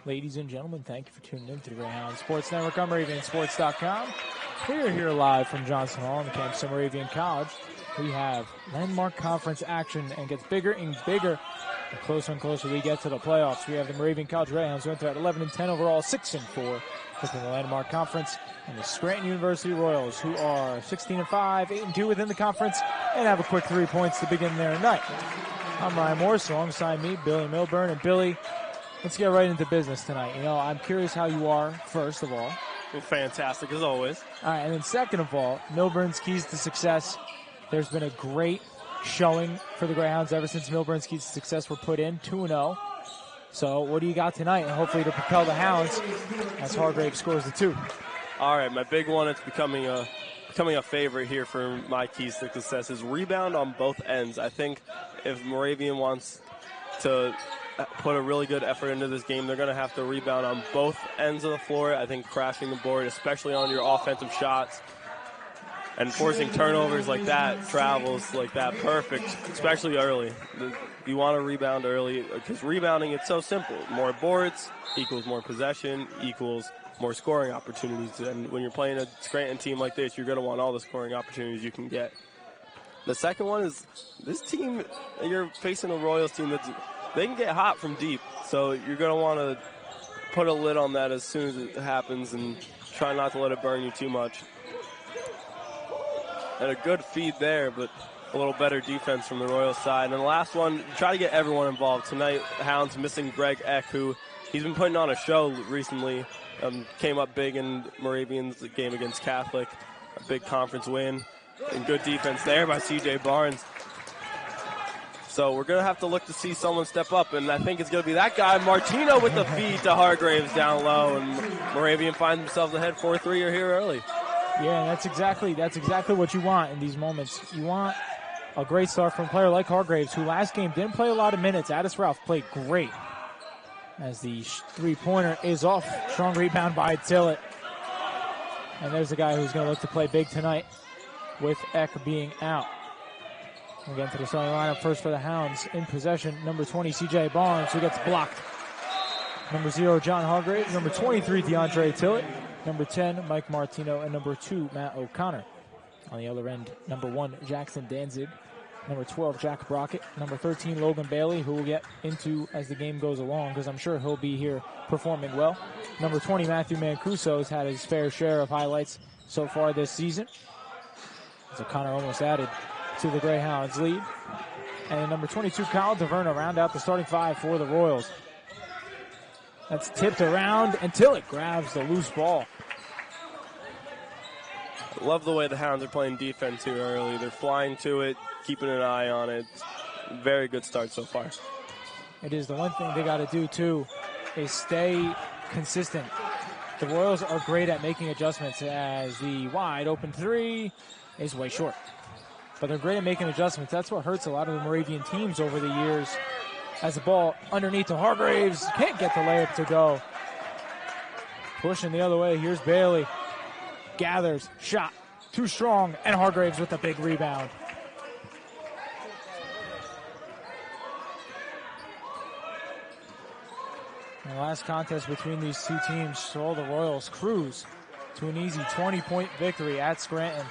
Ladies and gentlemen, thank you for tuning in to the Greyhound Sports Network. I'm MoravianSports.com. We are here live from Johnson Hall on the campus of Moravian College. We have landmark conference action and gets bigger and bigger the closer and closer we get to the playoffs. We have the Moravian College Greyhounds who enter at 11-10 overall, 6-4 within the landmark conference, and the Scranton University Royals who are 16-5, 8-2 within the conference, and have a quick 3 points to begin their night. I'm Ryan Morris, alongside me, Billy Milburn. And Billy, let's get right into business tonight. You know, I'm curious how you are, first of all. Well, fantastic, as always. All right, and then second of all, Milburn's keys to success. There's been a great showing for the Greyhounds ever since Milburn's keys to success were put in, 2-0. So what do you got tonight? And hopefully to propel the Hounds as Hargrave scores the 2. All right, my big one, it's becoming a favorite here for my keys to success, is rebound on both ends. I think if Moravian wants to put a really good effort into this game, they're going to have to rebound on both ends of the floor. I think crashing the board, especially on your offensive shots, and forcing turnovers like that, travels like that, perfect, especially early. You want to rebound early because rebounding, it's so simple. More boards equals more possession equals more scoring opportunities. And when you're playing a Scranton team like this, you're going to want all the scoring opportunities you can get. The second one is this team, you're facing a Royals team they can get hot from deep. So you're going to want to put a lid on that as soon as it happens and try not to let it burn you too much. And a good feed there, but a little better defense from the Royals side. And the last one, try to get everyone involved. Tonight, Hounds missing Greg Eck, who he's been putting on a show recently. Came up big in Moravian's game against Catholic. A big conference win. And good defense there by C.J. Barnes. So we're going to have to look to see someone step up, and I think it's going to be that guy, Martino, with the feed to Hargraves down low, and Moravian finds themselves ahead 4-3 here early. Yeah, that's exactly what you want in these moments. You want a great start from a player like Hargraves, who last game didn't play a lot of minutes. Addis Ralph played great as the three-pointer is off. Strong rebound by Tillett. And there's a guy who's going to look to play big tonight with Eck being out. We'll get into the starting lineup first for the Hounds. In possession, number 20, C.J. Barnes, who gets blocked. Number 0, John Hargraves. Number 23, DeAndre Tillett. Number 10, Mike Martino. And number 2, Matt O'Connor. On the other end, number 1, Jackson Danzig. Number 12, Jack Brockett. Number 13, Logan Bailey, who we'll get into as the game goes along, because I'm sure he'll be here performing well. Number 20, Matthew Mancuso, has had his fair share of highlights so far this season. As O'Connor almost added to the Greyhounds lead. And number 22, Kyle DeVerna, round out the starting 5 for the Royals. That's tipped around until it grabs the loose ball. Love the way the Hounds are playing defense here early. They're flying to it, keeping an eye on it. Very good start so far. It is. The one thing they got to do, too, is stay consistent. The Royals are great at making adjustments, as the wide open 3 is way short. But they're great at making adjustments. That's what hurts a lot of the Moravian teams over the years. As the ball underneath to Hargraves, can't get the layup to go. Pushing the other way, here's Bailey. Gathers, shot, too strong, and Hargraves with a big rebound. The last contest between these two teams saw the Royals cruise to an easy 20-point victory at Scranton.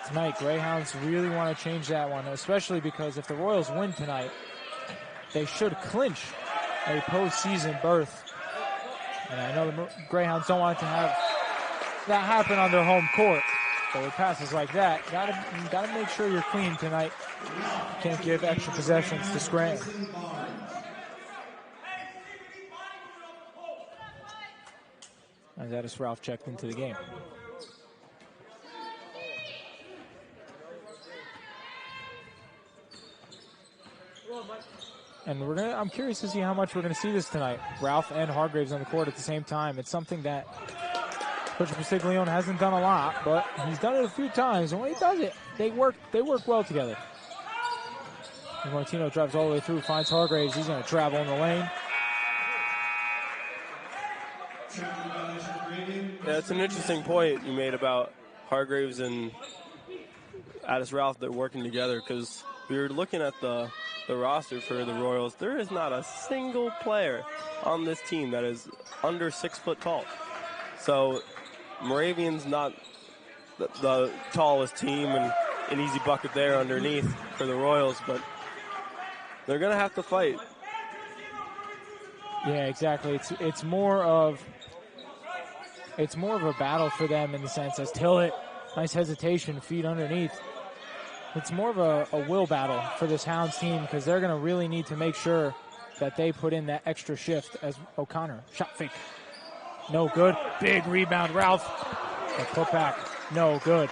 Tonight, Greyhounds really want to change that one, especially because if the Royals win tonight, they should clinch a postseason berth. And I know the Greyhounds don't want to have that happen on their home court. But with passes like that, gotta make sure you're clean tonight. Can't give extra possessions to Scranton. As Addis Ralph checked into the game. And I'm curious to see how much we're going to see this tonight. Ralph and Hargraves on the court at the same time. It's something that Coach Pastiglione hasn't done a lot, but he's done it a few times. And when he does it, they work well together. And Martino drives all the way through, finds Hargraves. He's going to travel in the lane. Yeah, it's an interesting point you made about Hargraves and Addis Ralph. They're working together, because we were looking at the the roster for the Royals, there is not a single player on this team that is under 6 foot tall. So Moravian's not the tallest team, and an easy bucket there underneath for the Royals, but they're going to have to fight. Yeah, exactly. It's more of a battle for them in the sense as Tillett, nice hesitation, feet underneath. It's more of a will battle for this Hounds team because they're going to really need to make sure that they put in that extra shift as O'Connor. Shot fake. No good. Big rebound, Ralph. A put back. No good.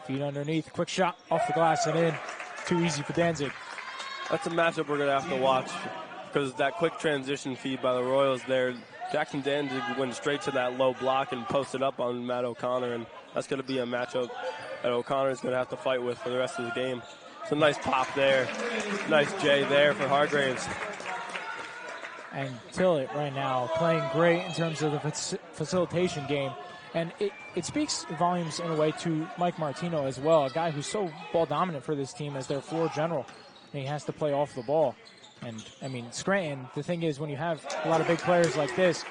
Feet underneath. Quick shot off the glass and in. Too easy for Danzig. That's a matchup we're going to have to watch because that quick transition feed by the Royals there, Jackson Danzig went straight to that low block and posted up on Matt O'Connor, and that's going to be a matchup that O'Connor is going to have to fight with for the rest of the game. It's a nice pop there. Nice J there for Hargraves. And Tillett right now playing great in terms of the facilitation game. And it speaks volumes in a way to Mike Martino as well, a guy who's so ball dominant for this team as their floor general. And he has to play off the ball. And, I mean, Scranton, the thing is when you have a lot of big players like this,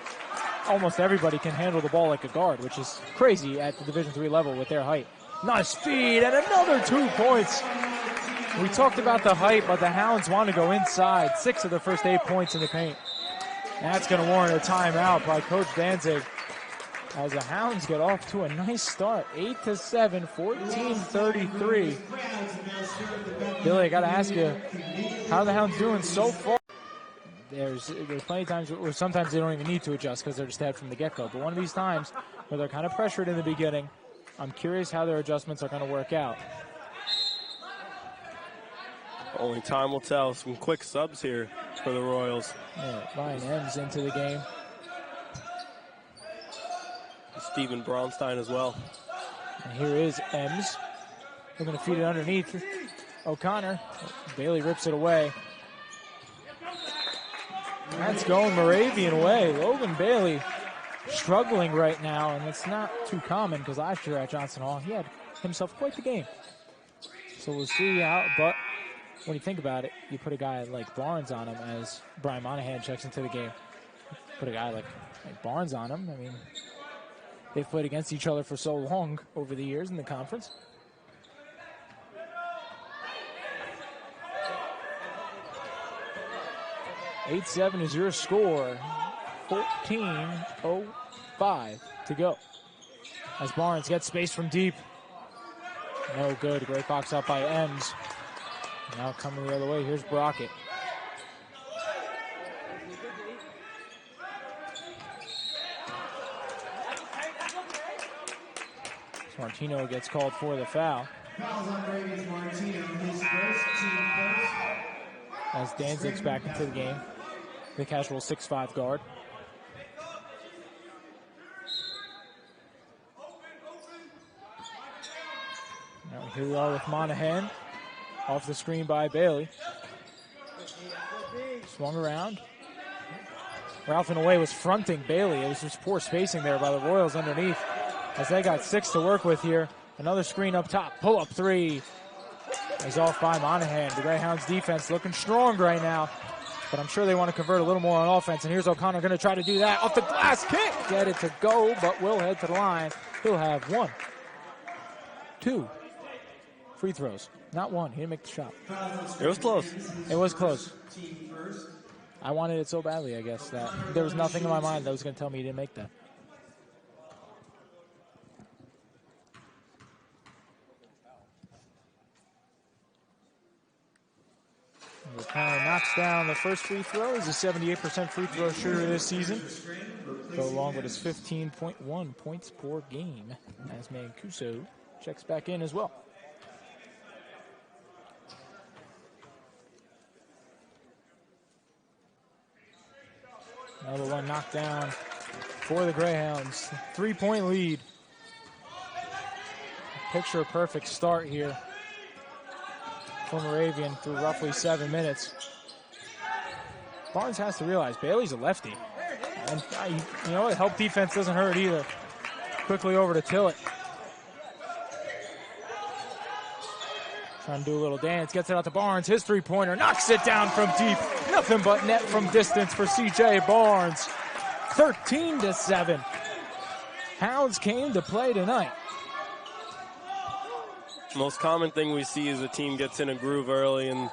almost everybody can handle the ball like a guard, which is crazy at the Division III level with their height. Nice feed and another 2 points. We talked about the height, but the Hounds want to go inside. 6 of the first 8 points in the paint. That's going to warrant a timeout by Coach Danzig as the Hounds get off to a nice start. 8-7, 14-33. Billy, I got to ask you, how are the Hounds doing so far? There's plenty of times where sometimes they don't even need to adjust because they're just ahead from the get-go. But one of these times where they're kind of pressured in the beginning, I'm curious how their adjustments are going to work out. Only time will tell. Some quick subs here for the Royals. Yeah, Ryan Ems into the game. Steven Braunstein as well. And here is Ems. They're going to feed it underneath. O'Connor. Bailey rips it away. That's going Moravian way. Logan Bailey struggling right now, and it's not too common because last year at Johnson Hall, he had himself quite the game. So we'll see how, but when you think about it, you put a guy like Barnes on him as Brian Monahan checks into the game. Put a guy like Barnes on him. I mean, they've played against each other for so long over the years in the conference. (8-7) is your score. 14:05 to go. As Barnes gets space from deep. No good. Great box out by Ems. Now coming the other way, here's Brockett. Martino gets called for the foul. As Danzig's back into the game. The casual 6'5" guard. Now here we are with Monahan. Off the screen by Bailey. Swung around. Ralph in a way was fronting Bailey. It was just poor spacing there by the Royals underneath as they got 6 to work with here. Another screen up top. Pull up 3. Is off by Monahan. The Greyhounds defense looking strong right now, but I'm sure they want to convert a little more on offense. And here's O'Connor going to try to do that. Off the glass kick. Get it to go, but will head to the line. He'll have 1, 2 free throws. Not 1. He didn't make the shot. It was close. It was close. I wanted it so badly, I guess, that there was nothing in my mind that was going to tell me he didn't make that. O'Connor knocks down the first free throw. He's a 78% free throw shooter this season. Go along with his 15.1 points per game as Mancuso checks back in as well. Another one knocked down for the Greyhounds. 3-point lead. Picture a perfect start here for Moravian through roughly 7 minutes. Barnes has to realize Bailey's a lefty. And you know what? Help defense doesn't hurt either. Quickly over to Tillett. Trying to do a little dance, gets it out to Barnes. His three-pointer, knocks it down from deep. Nothing but net from distance for C.J. Barnes. 13-7. Hounds came to play tonight. Most common thing we see is a team gets in a groove early and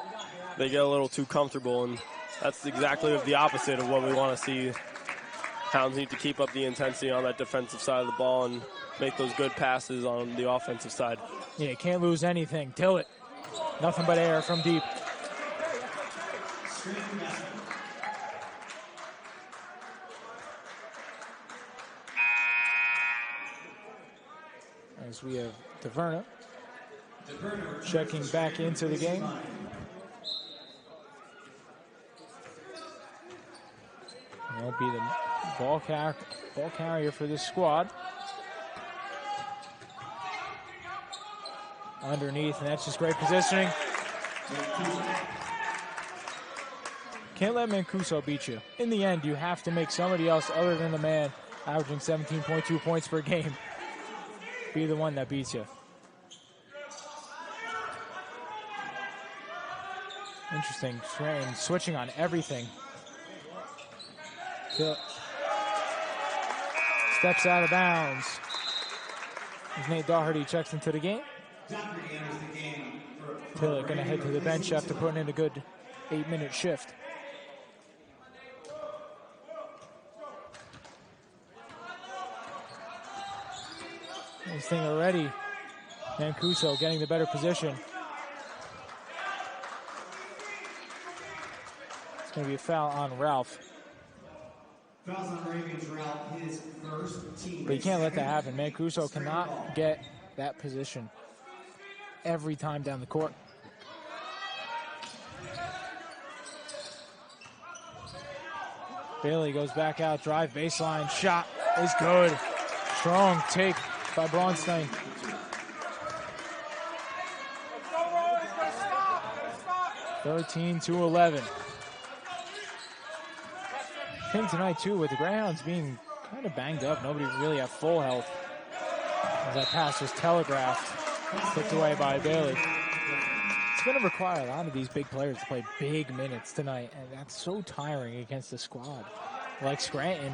they get a little too comfortable, and that's exactly the opposite of what we want to see. Hounds need to keep up the intensity on that defensive side of the ball and make those good passes on the offensive side. Yeah, you can't lose anything. Till it. Nothing but air from deep. As we have DeVerna checking back into the game. He'll be the ball carrier for this squad. Underneath, and that's just great positioning. Can't let Mancuso beat you. In the end, you have to make somebody else other than the man averaging 17.2 points per game be the one that beats you. Interesting. Scranton switching on everything. Steps out of bounds. As Nate Doherty checks into the game. Tillett going to head to the bench after putting in a good 8-minute shift. This thing already. Mancuso getting the better position. It's going to be a foul on Ralph. Fouls on Moravian's Ralph, his first team. But you can't let that happen. Mancuso cannot get that position every time down the court. Bailey goes back out, drive, baseline, shot is good. Strong take by Braunstein. Thirteen to 11. I think tonight too, with the Greyhounds being kind of banged up, nobody really at full health. As that pass was telegraphed, picked away by Bailey. It's going to require a lot of these big players to play big minutes tonight, and that's so tiring against a squad like Scranton,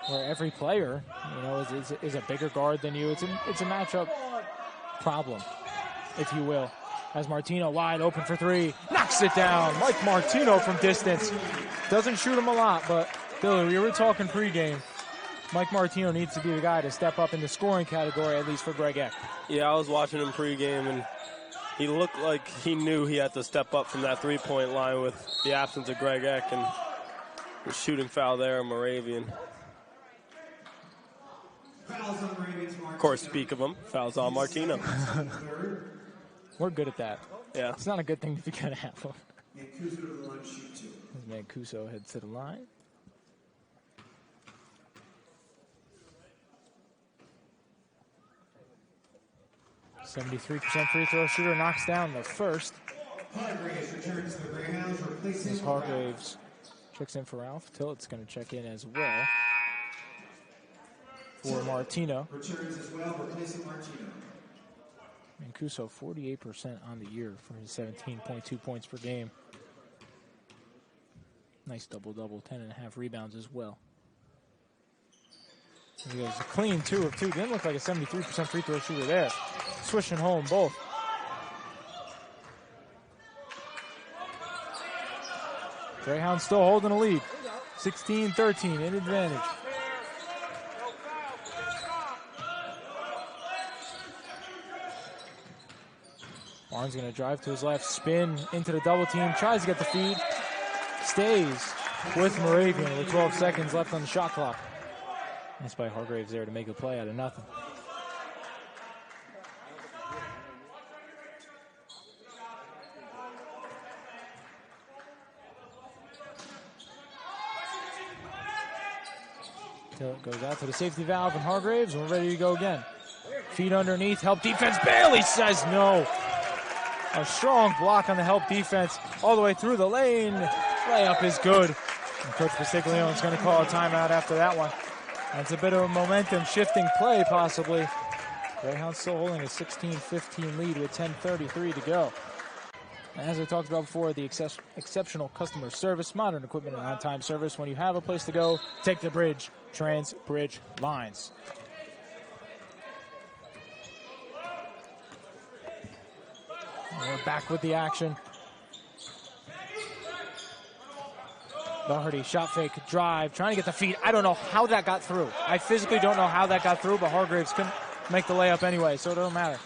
where every player, is a bigger guard than you. It's a matchup problem, if you will. As Martino wide open for three, knocks it down. Mike Martino from distance. Doesn't shoot him a lot, but Billy, we were talking pregame. Mike Martino needs to be the guy to step up in the scoring category, at least for Greg Eck. Yeah, I was watching him pregame, and he looked like he knew he had to step up from that three-point line with the absence of Greg Eck, and the shooting foul there, Moravian. Of course, speak of him, fouls on Martino. We're good at that. Yeah. It's not a good thing to be good at one. Mancuso to the line, shoot two. As Mancuso heads to the line. .73% free throw shooter knocks down the first. Hargraves returns to the Greyhounds, replacing As Hargraves checks in for Ralph. Tillet's going to check in as well for Martino. Returns as well, replacing Martino. Mancuso 48% on the year for his 17.2 points per game. Nice double-double, 10.5 rebounds as well. He goes a clean 2 of 2. Didn't look like a 73% free throw shooter there. Swishing home both. Greyhounds still holding a lead. 16-13 in advantage. Barnes going to drive to his left, spin into the double team, tries to get the feed, stays with Moravian with 12 seconds left on the shot clock. Nice by Hargraves there to make a play out of nothing. Tillett goes out to the safety valve, and Hargraves, we're ready to go again. Feet underneath, help defense. Bailey says no. A strong block on the help defense all the way through the lane. Layup is good. And Coach Pastiglione is going to call a timeout after that one. That's a bit of a momentum shifting play possibly Greyhounds still holding a 16-15 lead with 10:33 to go. And as I talked about before, the exceptional customer service, modern equipment, and on-time service. When you have a place to go, take the bridge. Trans-Bridge Lines. And we're back with the action. Doherty, shot fake, drive, trying to get the feed. I don't know how that got through. I physically don't know how that got through, but Hargraves couldn't make the layup anyway, so it don't matter.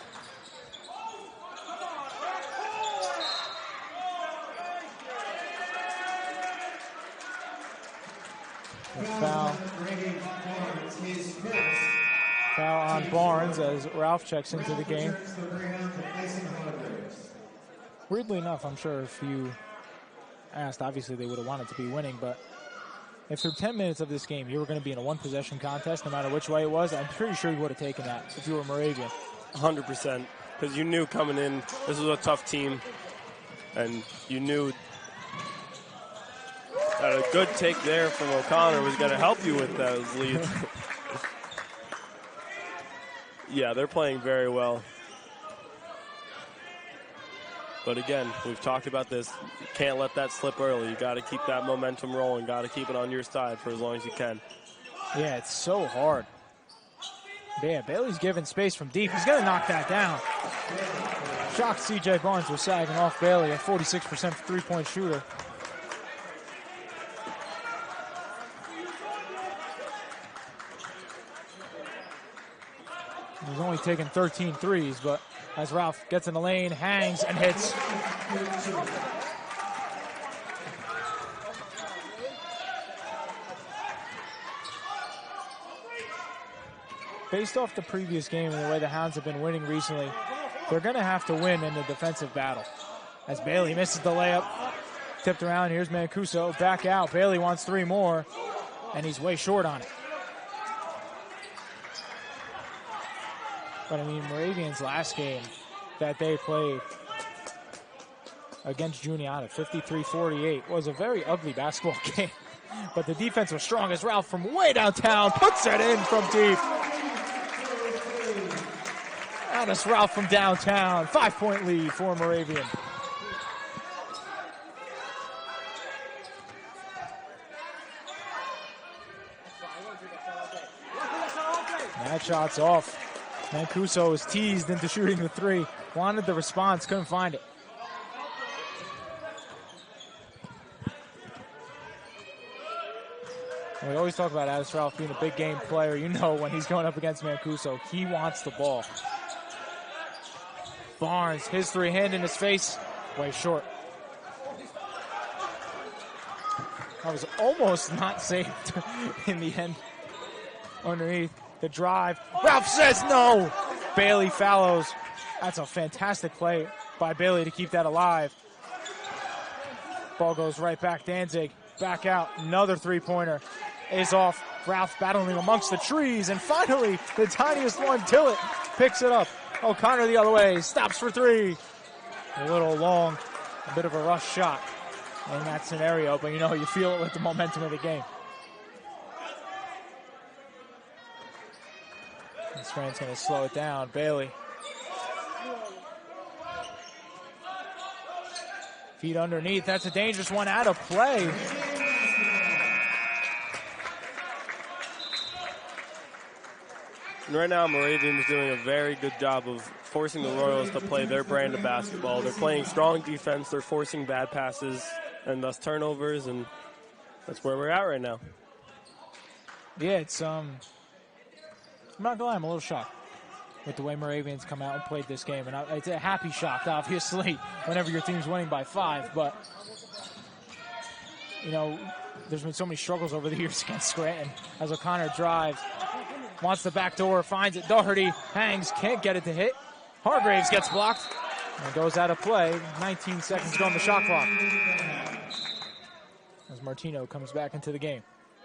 Foul on Barnes as Ralph checks into the game. Weirdly enough, I'm sure if you asked, obviously they would have wanted to be winning, but if through 10 minutes of this game you were going to be in a one-possession contest, no matter which way it was, I'm pretty sure you would have taken that if you were Moravian. 100%, because you knew coming in, this was a tough team, and you knew that a good take there from O'Connor was going to help you with those leads. Yeah, they're playing very well. But again, we've talked about this. You can't let that slip early. You got to keep that momentum rolling. Got to keep it on your side for as long as you can. Yeah, it's so hard. Yeah, Bailey's giving space from deep. He's going to knock that down. Shocked C.J. Barnes was sagging off Bailey, a 46% three-point shooter. He's only taken 13 threes, but as Ralph gets in the lane, hangs and hits. Based off the previous game and the way the Hounds have been winning recently, they're going to have to win in the defensive battle. As Bailey misses the layup, tipped around, here's Mancuso, back out. Bailey wants three more, and he's way short on it. But I mean, Moravian's last game that they played against Juniata, 53-48, was a very ugly basketball game. But the defense was strong as Ralph from way downtown puts it in from deep. Honest Ralph from downtown, 5-point lead for Moravian. That shot's off. Mancuso was teased into shooting the three. Wanted the response, couldn't find it. We always talk about Addis Ralph being a big game player. You know when he's going up against Mancuso, he wants the ball. Barnes, his three, hand in his face, way short. That was almost not saved in the end. Underneath. The drive. Ralph says no. Bailey follows. That's a fantastic play by Bailey to keep that alive. Ball goes right back. Danzig back out. Another three-pointer is off. Ralph battling amongst the trees. And finally, the tiniest one, Tillett, picks it up. O'Connor the other way. Stops for three. A little long. A bit of a rush shot in that scenario. But you know, you feel it with the momentum of the game. Scranton's going to slow it down. Bailey. Feet underneath. That's a dangerous one out of play. And right now, Moravian is doing a very good job of forcing the Royals to play their brand of basketball. They're playing strong defense. They're forcing bad passes and thus turnovers, and that's where we're at right now. Yeah, it's I'm not gonna lie, I'm a little shocked with the way Moravians come out and played this game. And it's a happy shock, obviously, whenever your team's winning by 5. But, you know, there's been so many struggles over the years against Scranton. As O'Connor drives, wants the back door, finds it. Doherty hangs, can't get it to hit. Hargraves gets blocked and goes out of play. 19 seconds to go on the shot clock. As Martino comes back into the game.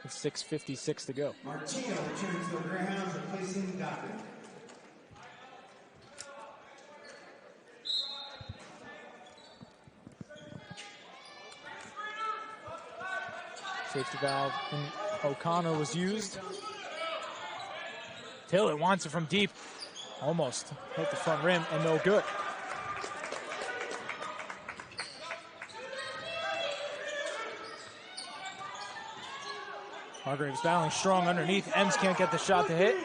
6:56 to go. Martino returns to the Greyhounds, replacing Doctor. Safety valve in O'Connor was used. Tillett wants it from deep. Almost hit the front rim and no good. Hargraves battling strong underneath. Ems can't get the shot to hit.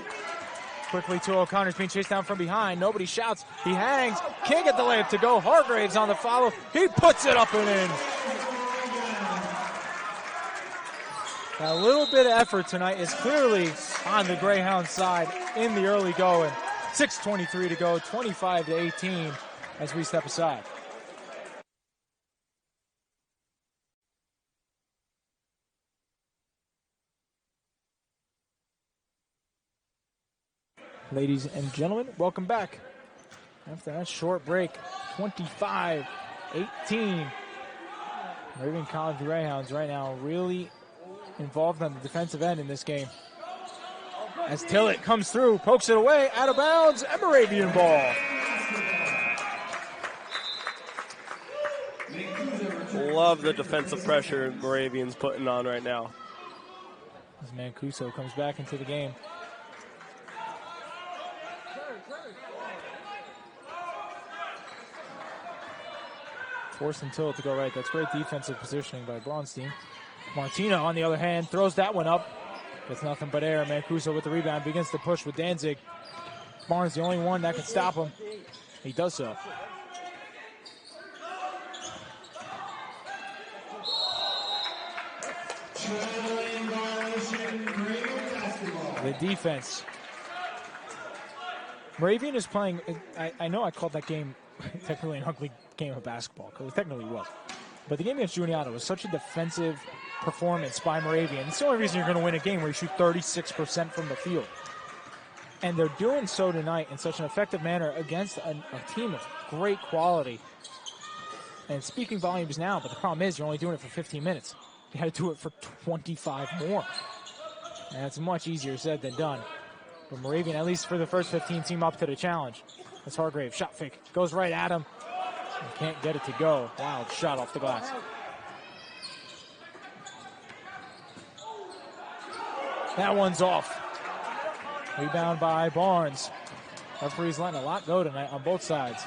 Quickly to O'Connor's being chased down from behind. Nobody shouts. He hangs. Can't get the layup to go. Hargraves on the follow. He puts it up and in. A little bit of effort tonight is clearly on the Greyhound side in the early going. 6:23 to go, 25-18 as we step aside. Ladies and gentlemen, welcome back. After that short break, 25-18. Moravian College Greyhounds right now really involved on the defensive end in this game. As Tillett comes through, pokes it away, out of bounds, and Moravian ball. Love the defensive pressure Moravian's putting on right now. As Mancuso comes back into the game. Forcing Tillett to go right. That's great defensive positioning by Braunstein. Martino, on the other hand, throws that one up. Gets nothing but air. Mancuso with the rebound, begins to push with Danzig. Barnes the only one that can stop him. He does so. The defense. Moravian is playing, I know I called that game technically an ugly game of basketball, because it technically was. But the game against Juniata was such a defensive performance by Moravian. It's the only reason you're going to win a game where you shoot 36% from the field. And they're doing so tonight in such an effective manner against a team of great quality. And speaking volumes now, but the problem is you're only doing it for 15 minutes. You had to do it for 25 more. And it's much easier said than done. But Moravian, at least for the first 15, seem up to the challenge. That's Hargraves, shot fake, goes right at him. And can't get it to go. Wild shot off the glass. That one's off. Rebound by Barnes. Referee's letting a lot go tonight on both sides.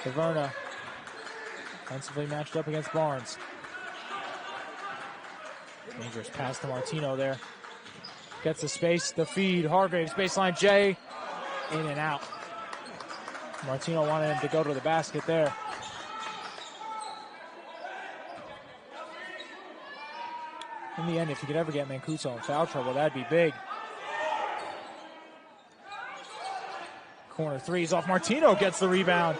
Taverna defensively matched up against Barnes. Dangerous pass to Martino there. Gets the space, the feed. Hargraves, baseline J. In and out. Martino wanted him to go to the basket there. In the end, if you could ever get Mancuso in foul trouble, that'd be big. Corner threes off. Martino gets the rebound.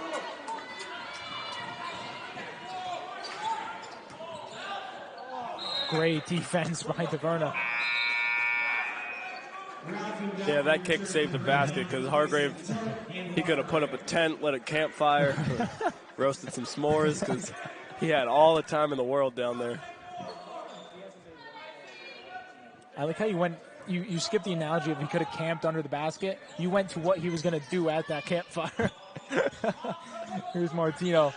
Great defense by Taverna. Yeah, that kick saved the basket because Hargraves, he could have put up a tent, lit a campfire, roasted some s'mores because he had all the time in the world down there. I like how you went, you skipped the analogy of he could have camped under the basket. You went to what he was going to do at that campfire. Here's Martino.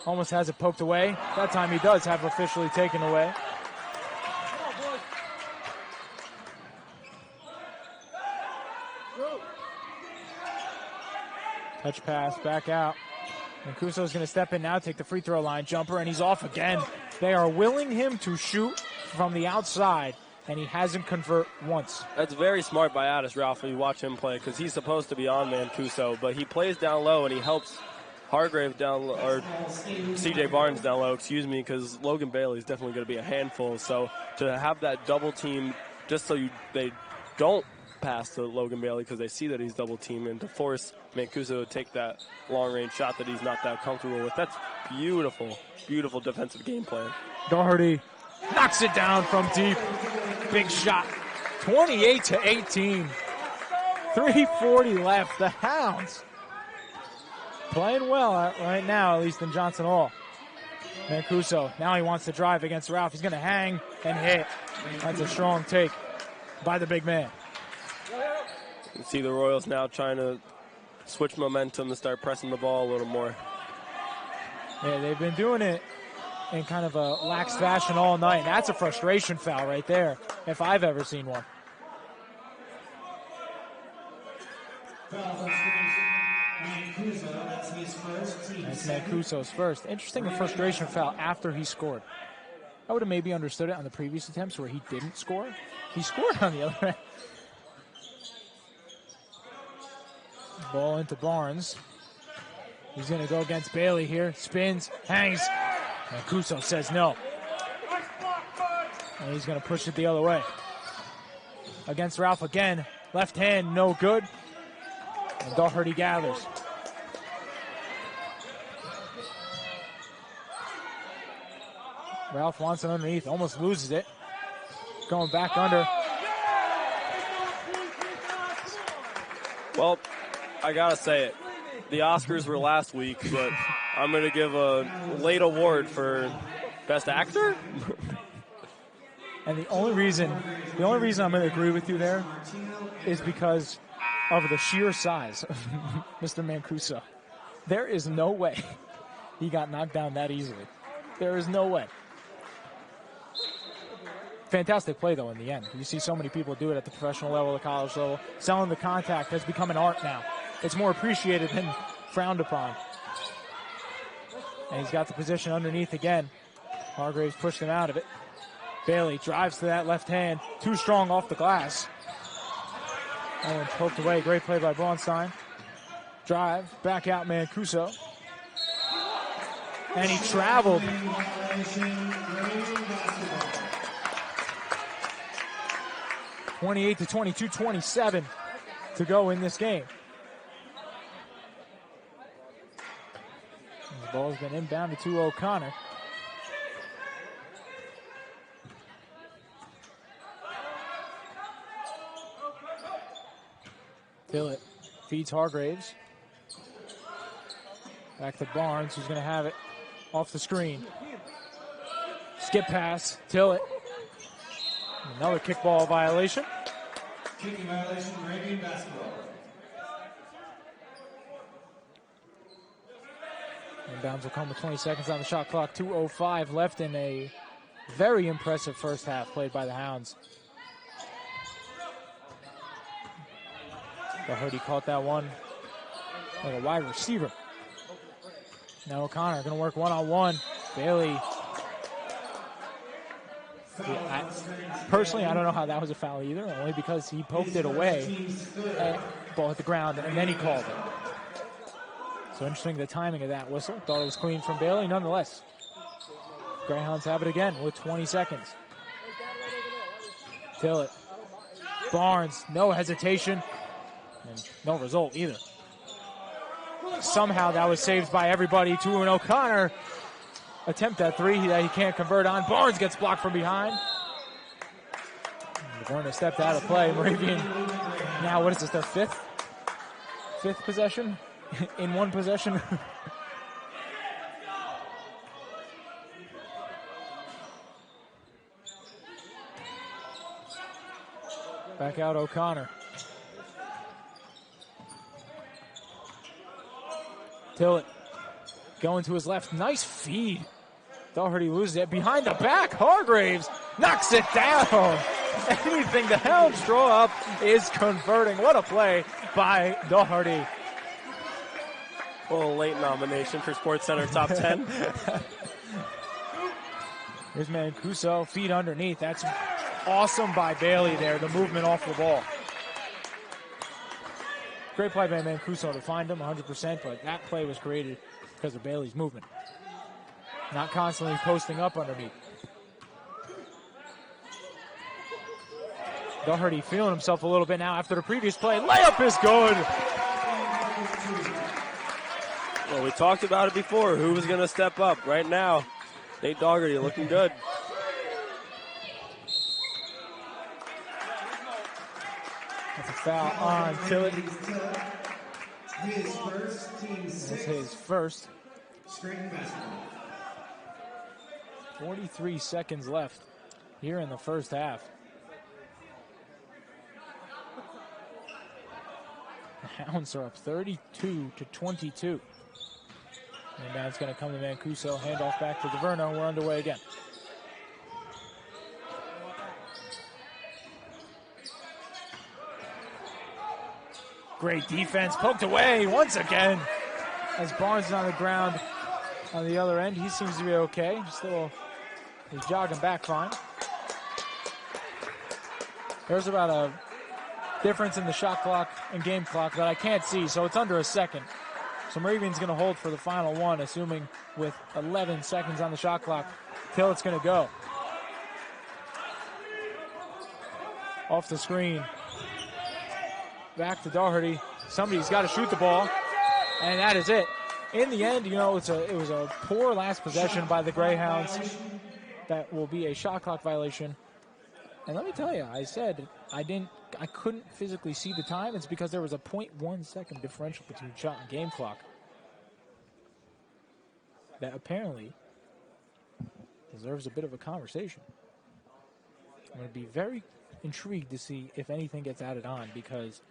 Almost has it poked away. That time he does have officially taken away. Touch pass, back out. Mancuso's going to step in now, take the free throw line jumper, and he's off again. They are willing him to shoot from the outside, and he hasn't convert once. That's very smart by Addis Ralph when you watch him play, because he's supposed to be on Mancuso, but he plays down low and he helps Hargrave down low, or CJ Barnes down low, because Logan Bailey is definitely going to be a handful. So to have that double team, just so they don't pass to Logan Bailey because they see that he's double teamed, and to force Mancuso to take that long range shot that he's not that comfortable with. That's beautiful, beautiful defensive game plan. Doherty knocks it down from deep. Big shot. 28-18. 3:40 left. The Hounds playing well right now, at least in Johnson Hall. Mancuso, now he wants to drive against Ralph. He's going to hang and hit. That's a strong take by the big man. You see the Royals now trying to switch momentum and start pressing the ball a little more. Yeah, they've been doing it in kind of a lax fashion all night. And that's a frustration foul right there, if I've ever seen one. That's Mancuso's first. Interesting, a frustration foul after he scored. I would have maybe understood it on the previous attempts where he didn't score. He scored on the other end. Ball into Barnes. He's going to go against Bailey here. Spins, hangs. Mancuso says no. And he's going to push it the other way. Against Ralph again. Left hand, no good. And Doherty gathers. Ralph wants it underneath, almost loses it. Going back under. Well, I gotta say it. The Oscars were last week, but I'm gonna give a late award for Best Actor. And the only reason I'm gonna agree with you there is because of the sheer size of Mr. Mancuso. There is no way he got knocked down that easily. There is no way. Fantastic play, though, in the end. You see so many people do it at the professional level, the college level. Selling the contact has become an art now. It's more appreciated than frowned upon. And he's got the position underneath again. Hargraves pushed him out of it. Bailey drives to that left hand. Too strong off the glass. And poked away. Great play by Braunstein. Drive. Back out Mancuso. And he traveled. 28-22, 27 to go in this game. The ball's been inbounded to O'Connor. Tillett feeds Hargraves. Back to Barnes, who's going to have it off the screen. Skip pass, Tillett. Another kickball violation. Kicking violation, Moravian basketball. Inbounds will come with 20 seconds on the shot clock. 2:05 left in a very impressive first half played by the Hounds. Doherty caught that one like a wide receiver. Now O'Connor going to work one-on-one. Bailey. Yeah, personally, I don't know how that was a foul either, only because he poked it away, and ball hit the ground, and then he called it. So interesting the timing of that whistle. Thought it was clean from Bailey. Nonetheless, Greyhounds have it again with 20 seconds. Tillett. Barnes, no hesitation, and no result either. Somehow that was saved by everybody to an O'Connor. Attempt at three that he can't convert on. Barnes gets blocked from behind. Werner stepped out of play. Moravian, now what is this, their fifth possession in one possession? Back out O'Connor. Tillett going to his left. Nice feed. Doherty loses it. Behind the back, Hargraves knocks it down. Anything the Hounds draw up is converting. What a play by Doherty. A little late nomination for SportsCenter Top 10. Here's Mancuso, feet underneath. That's awesome by Bailey there, the movement off the ball. Great play by Mancuso to find him 100%, but that play was created because of Bailey's movement. Not constantly posting up underneath. Doherty feeling himself a little bit now after the previous play. Layup is good. Well, we talked about it before. Who was going to step up? Right now, Nate Doherty looking good. That's a foul on Tillett. His first, team That's 6. his first. Scranton basketball. 43 seconds left here in the first half. The Hounds are up 32-22. And now it's going to come to Mancuso. Handoff back to DeVerno. We're underway again. Great defense. Poked away once again. as Barnes is on the ground on the other end. He seems to be okay. Still, he's jogging back fine. There's about a difference in the shot clock and game clock that I can't see, so it's under a second. So Moravian's going to hold for the final one, assuming with 11 seconds on the shot clock, Tillett's going to go. Off the screen. Back to Doherty. Somebody's got to shoot the ball, and that is it. In the end, it was a poor last possession by the Greyhounds. That will be a shot clock violation. And let me tell you, I said I couldn't physically see the time. It's because there was a 0.1 second differential between shot and game clock. That apparently deserves a bit of a conversation. I'm going to be very intrigued to see if anything gets added on, because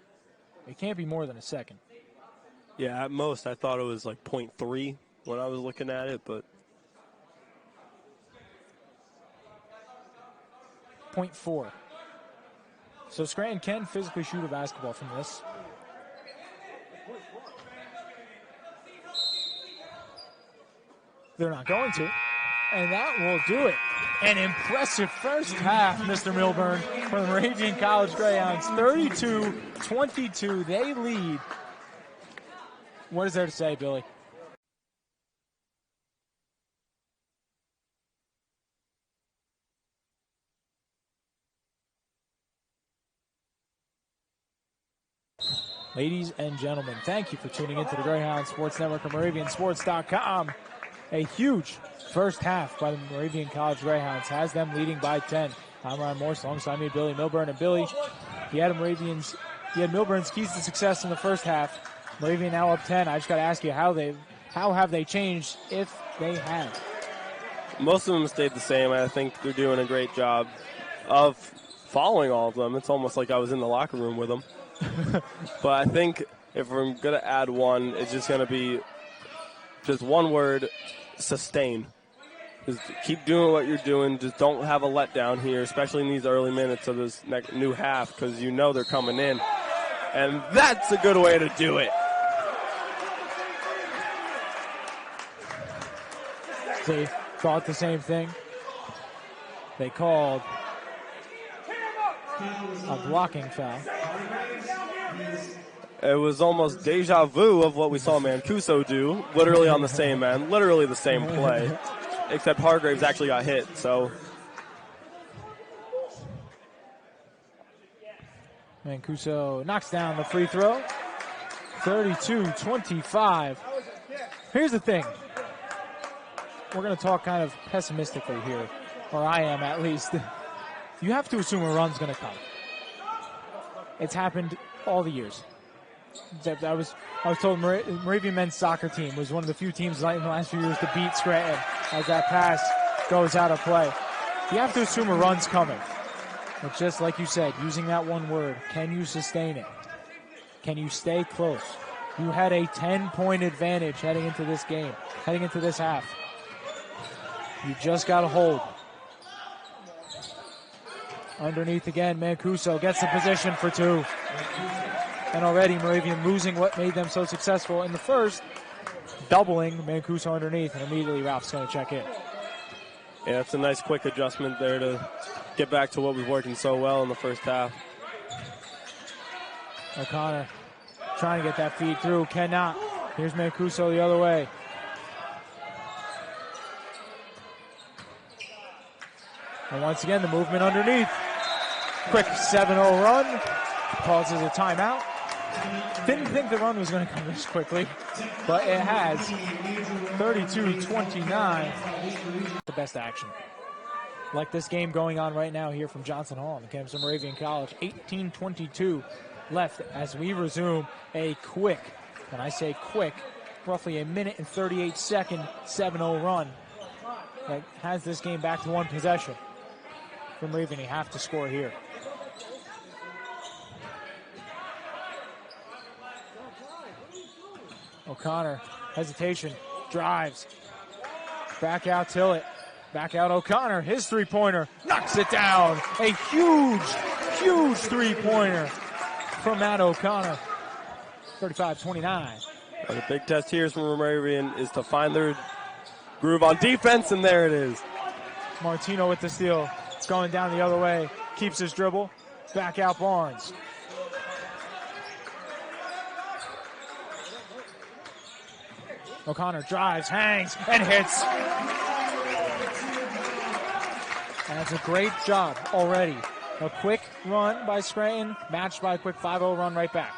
it can't be more than a second. Yeah, at most I thought it was like 0.3 when I was looking at it, but 0.4. So Scranton can physically shoot a basketball from this. They're not going to. And that will do it. An impressive first half, Mr. Milburn, for the Moravian College Greyhounds. 32-22. They lead. What is there to say, Billy? Ladies and gentlemen, thank you for tuning into the Greyhound Sports Network of MoravianSports.com. A huge first half by the Moravian College Greyhounds has them leading by 10. I'm Ryan Morse alongside me, Billy Milburn. And Billy, he had Milburn's keys to success in the first half. Moravian now up 10. I just got to ask you, how have they changed, if they have? Most of them stayed the same. I think they're doing a great job of following all of them. It's almost like I was in the locker room with them. But I think if we're going to add one, it's just going to be just one word: sustain. Just keep doing what you're doing. Just don't have a letdown here, especially in these early minutes of this new half, because you know they're coming in. And that's a good way to do it. They thought the same thing. They called a blocking foul. It was almost deja vu of what we saw Mancuso do, literally on the same end, literally the same play, except Hargraves actually got hit. So Mancuso knocks down the free throw. 32-25. Here's the thing. We're going to talk kind of pessimistically here, or I am at least. You have to assume a run's going to come. It's happened all the years. I was told Moravian men's soccer team was one of the few teams in the last few years to beat Scranton as that pass goes out of play. You have to assume a run's coming. But just like you said, using that one word, can you sustain it? Can you stay close? You had a 10-point advantage heading into this game, heading into this half. You just got to hold. Underneath again, Mancuso gets the position for two. And already Moravian losing what made them so successful in the first, doubling Mancuso underneath, and immediately Ralph's going to check in. Yeah, it's a nice quick adjustment there to get back to what was working so well in the first half. O'Connor trying to get that feed through, cannot. Here's Mancuso the other way. And once again, the movement underneath. Quick 7-0 run. Causes a timeout. Didn't think the run was going to come this quickly, but it has. 32-29. The best action. Like this game going on right now here from Johnson Hall on the campus of Moravian College. 18:22 left as we resume a quick, when I say quick, roughly a minute and 38 second 7-0 run that has this game back to one possession. For Moravian, you have to score here. O'Connor, hesitation, drives. Back out Tillett. Back out O'Connor. His three-pointer knocks it down. A huge, huge three-pointer from Matt O'Connor. 35-29. Well, the big test here from Moravian is to find their groove on defense, and there it is. Martino with the steal. It's going down the other way. Keeps his dribble. Back out Barnes. O'Connor drives, hangs, and hits. And that's a great job already. A quick run by Scranton, matched by a quick 5-0 run right back.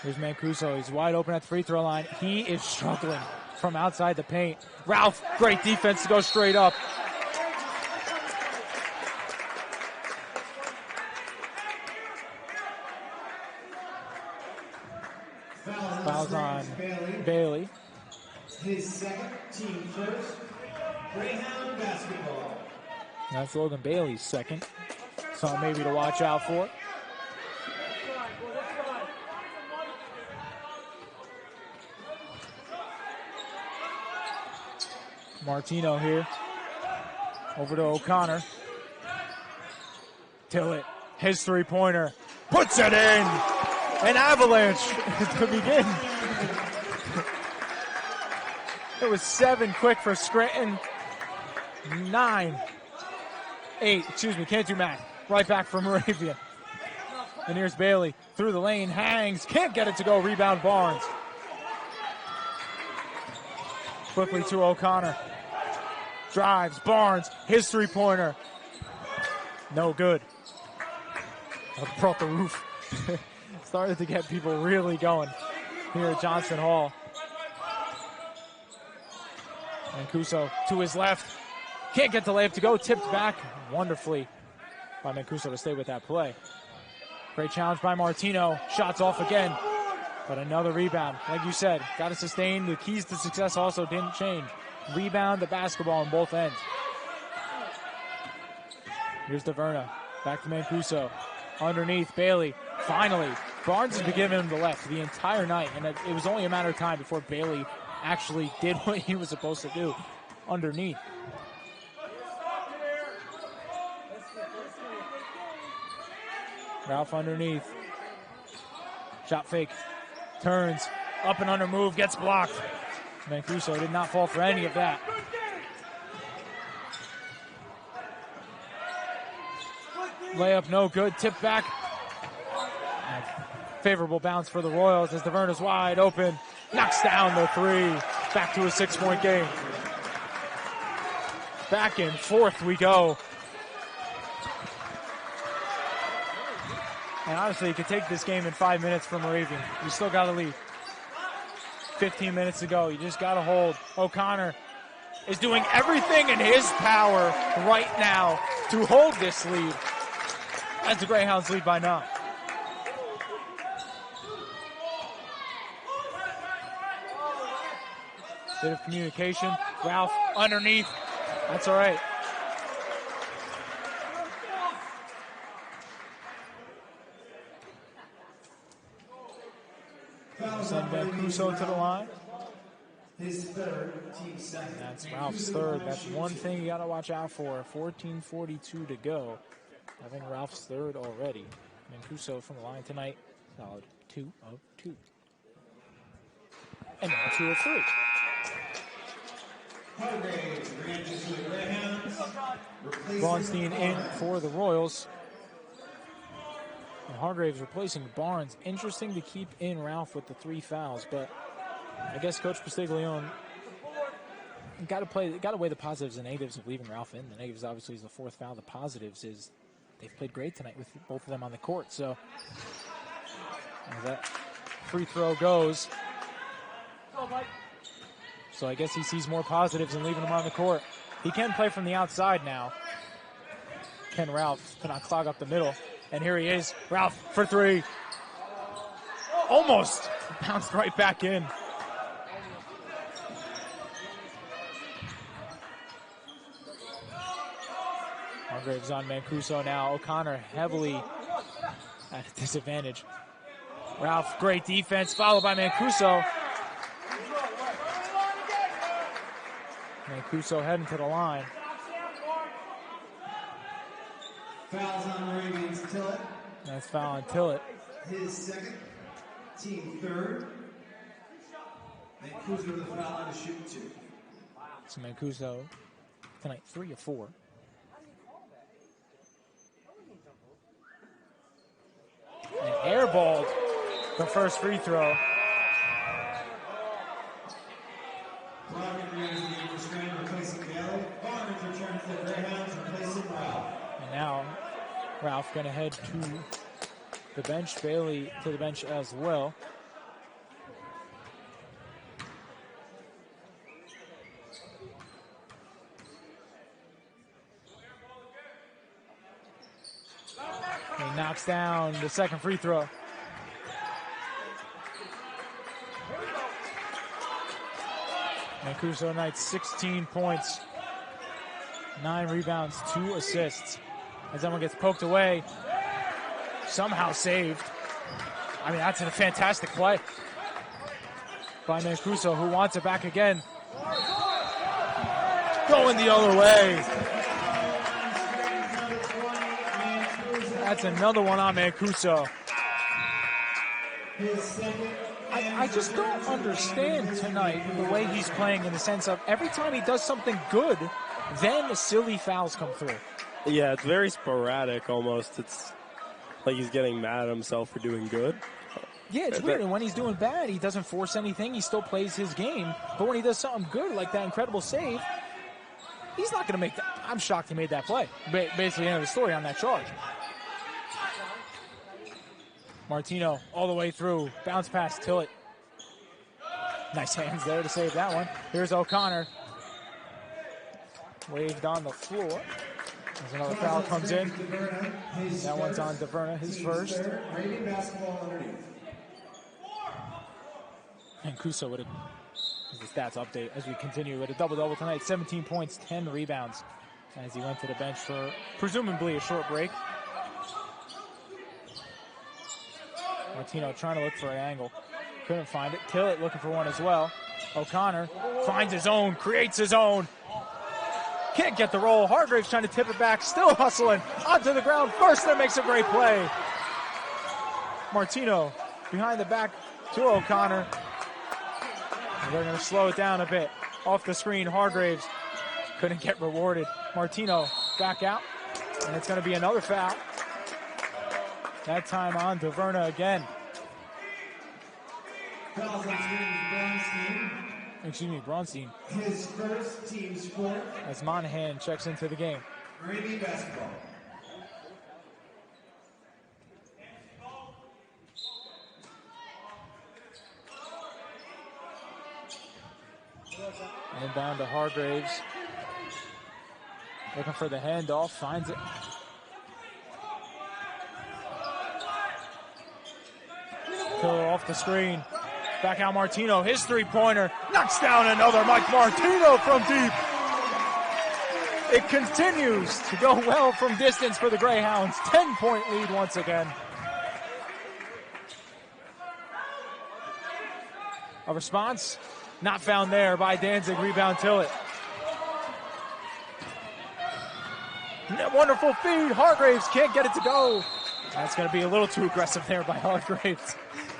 Here's Mancuso. He's wide open at the free throw line. He is struggling from outside the paint. Ralph, great defense to go straight up. Fouls on Bailey. His second, team first, Greyhound basketball. That's Logan Bailey's second. Something maybe to watch out for. Martino here. Over to O'Connor. Tillett, his three-pointer. Puts it in! An avalanche to begin. It was 7 quick for Scranton. 9. 8, can't do math. Right back for Moravian. And here's Bailey. Through the lane, hangs. Can't get it to go. Rebound Barnes. Quickly to O'Connor. Drives, Barnes, his three-pointer. No good. Brought the roof. Started to get people really going here at Johnson Hall. Mancuso to his left. Can't get the layup to go. Tipped back wonderfully by Mancuso to stay with that play. Great challenge by Martino. Shots off again. But another rebound. Like you said, got to sustain. The keys to success also didn't change. Rebound the basketball on both ends. Here's DeVerna. Back to Mancuso. Underneath, Bailey. Finally, Barnes has been giving him the left the entire night, and it was only a matter of time before Bailey actually did what he was supposed to do underneath. Ralph underneath. Shot fake. Turns. Up and under move. Gets blocked. Mancuso did not fall for any of that. Layup no good. Tip back. Favorable bounce for the Royals as DeVerna's wide open. Knocks down the three. Back to a 6-point game. Back and forth we go. And honestly, you could take this game in 5 minutes from Moravian. You still got to lead. 15 minutes to go. You just got to hold. O'Connor is doing everything in his power right now to hold this lead. As the Greyhounds lead by 9. Bit of communication. Ralph underneath. That's all right. Send Mancuso to the line. His third, team second. That's Ralph's third. That's one thing you got to watch out for. 14:42 to go. I think Ralph's third already. Mancuso from the line tonight. Solid 2 of 2. And now 2 of 3. Braunstein in for the Royals. And Hargraves replacing Barnes. Interesting to keep in Ralph with the 3 fouls, but I guess Coach Pastiglione got to weigh the positives and negatives of leaving Ralph in. The negatives obviously is the 4th foul. The positives is they've played great tonight with both of them on the court. So as that free throw goes. So I guess he sees more positives in leaving him on the court. He can play from the outside now. Can Ralph cannot clog up the middle. And here he is. Ralph for 3. Almost bounced right back in. Hargraves on Mancuso now. O'Connor heavily at a disadvantage. Ralph, great defense, followed by Mancuso. Mancuso heading to the line. Fouls on Moravian's Tillett. Nice foul on Tillett. His second, team third. Mancuso with a foul on to shoot 2. So Mancuso tonight 3 of 4. And airballed the first free throw. Moravian reenters the game for Scranton, replacing Bailey. Barnes returns to the Greyhounds, replacing Ralph. And now Ralph going to head to the bench. Bailey to the bench as well. He knocks down the second free throw. Mancuso tonight 16 points, 9 rebounds, 2 assists. As that one gets poked away, somehow saved. I mean, that's a fantastic play by Mancuso, who wants it back again. Going the other way. That's another one on Mancuso. I just don't understand tonight the way he's playing, in the sense of every time he does something good, then the silly fouls come through. Yeah, it's very sporadic almost. It's like he's getting mad at himself for doing good. Yeah, it's weird. And when he's doing bad, he doesn't force anything. He still plays his game. But when he does something good, like that incredible save, he's not going to make that. I'm shocked he made that play. Basically, the end of the story on that charge. Martino all the way through. Bounce pass, Tillett. Nice hands there to save that one. Here's O'Connor. Waved on the floor. As another foul comes in. That one's on DeVerna, his first. And Mancuso with the stats update as we continue with a double-double tonight. 17 points, 10 rebounds. As he went to the bench for presumably a short break. Martino trying to look for an angle. Couldn't find it. Tillett looking for one as well. O'Connor finds his own, creates his own. Can't get the roll. Hargraves trying to tip it back. Still hustling. Onto the ground. First makes a great play. Martino behind the back to O'Connor. And they're going to slow it down a bit. Off the screen, Hargraves couldn't get rewarded. Martino back out. And it's going to be another foul. That time on DeVerna again. Fouls on Bronstein. Excuse me, Bronstein. His first, team's fourth. As Monahan checks into the game. Moravian basketball. Inbound to Hargraves. Looking for the handoff, finds it. Tillett off the screen. Back out Martino, his three-pointer. Knocks down another Mike Martino from deep. It continues to go well from distance for the Greyhounds. 10-point lead once again. A response not found there by Danzig. Rebound Tillett. Wonderful feed. Hargraves can't get it to go. That's going to be a little too aggressive there by Hargraves.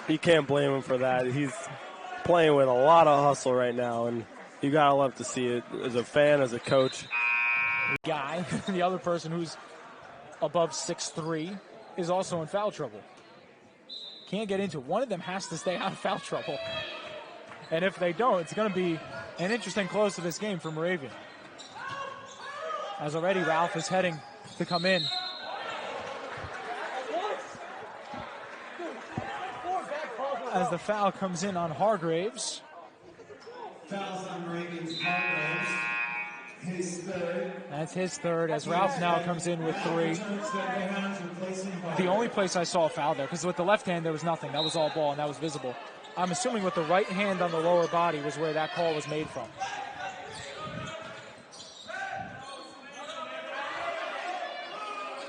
You can't blame him for that. He's playing with a lot of hustle right now, and you got to love to see it as a fan, as a coach. Guy, the other person who's above 6'3", is also in foul trouble. Can't get into it. One of them has to stay out of foul trouble. And if they don't, it's going to be an interesting close to this game for Moravian. As already Ralph is heading to come in. As the foul comes in on Hargraves. Fouls on Moravian's Hargraves. His third. That's his third, as Ralph now comes in with 3. The only place I saw a foul there, because with the left hand there was nothing. That was all ball, and that was visible. I'm assuming with the right hand on the lower body was where that call was made from.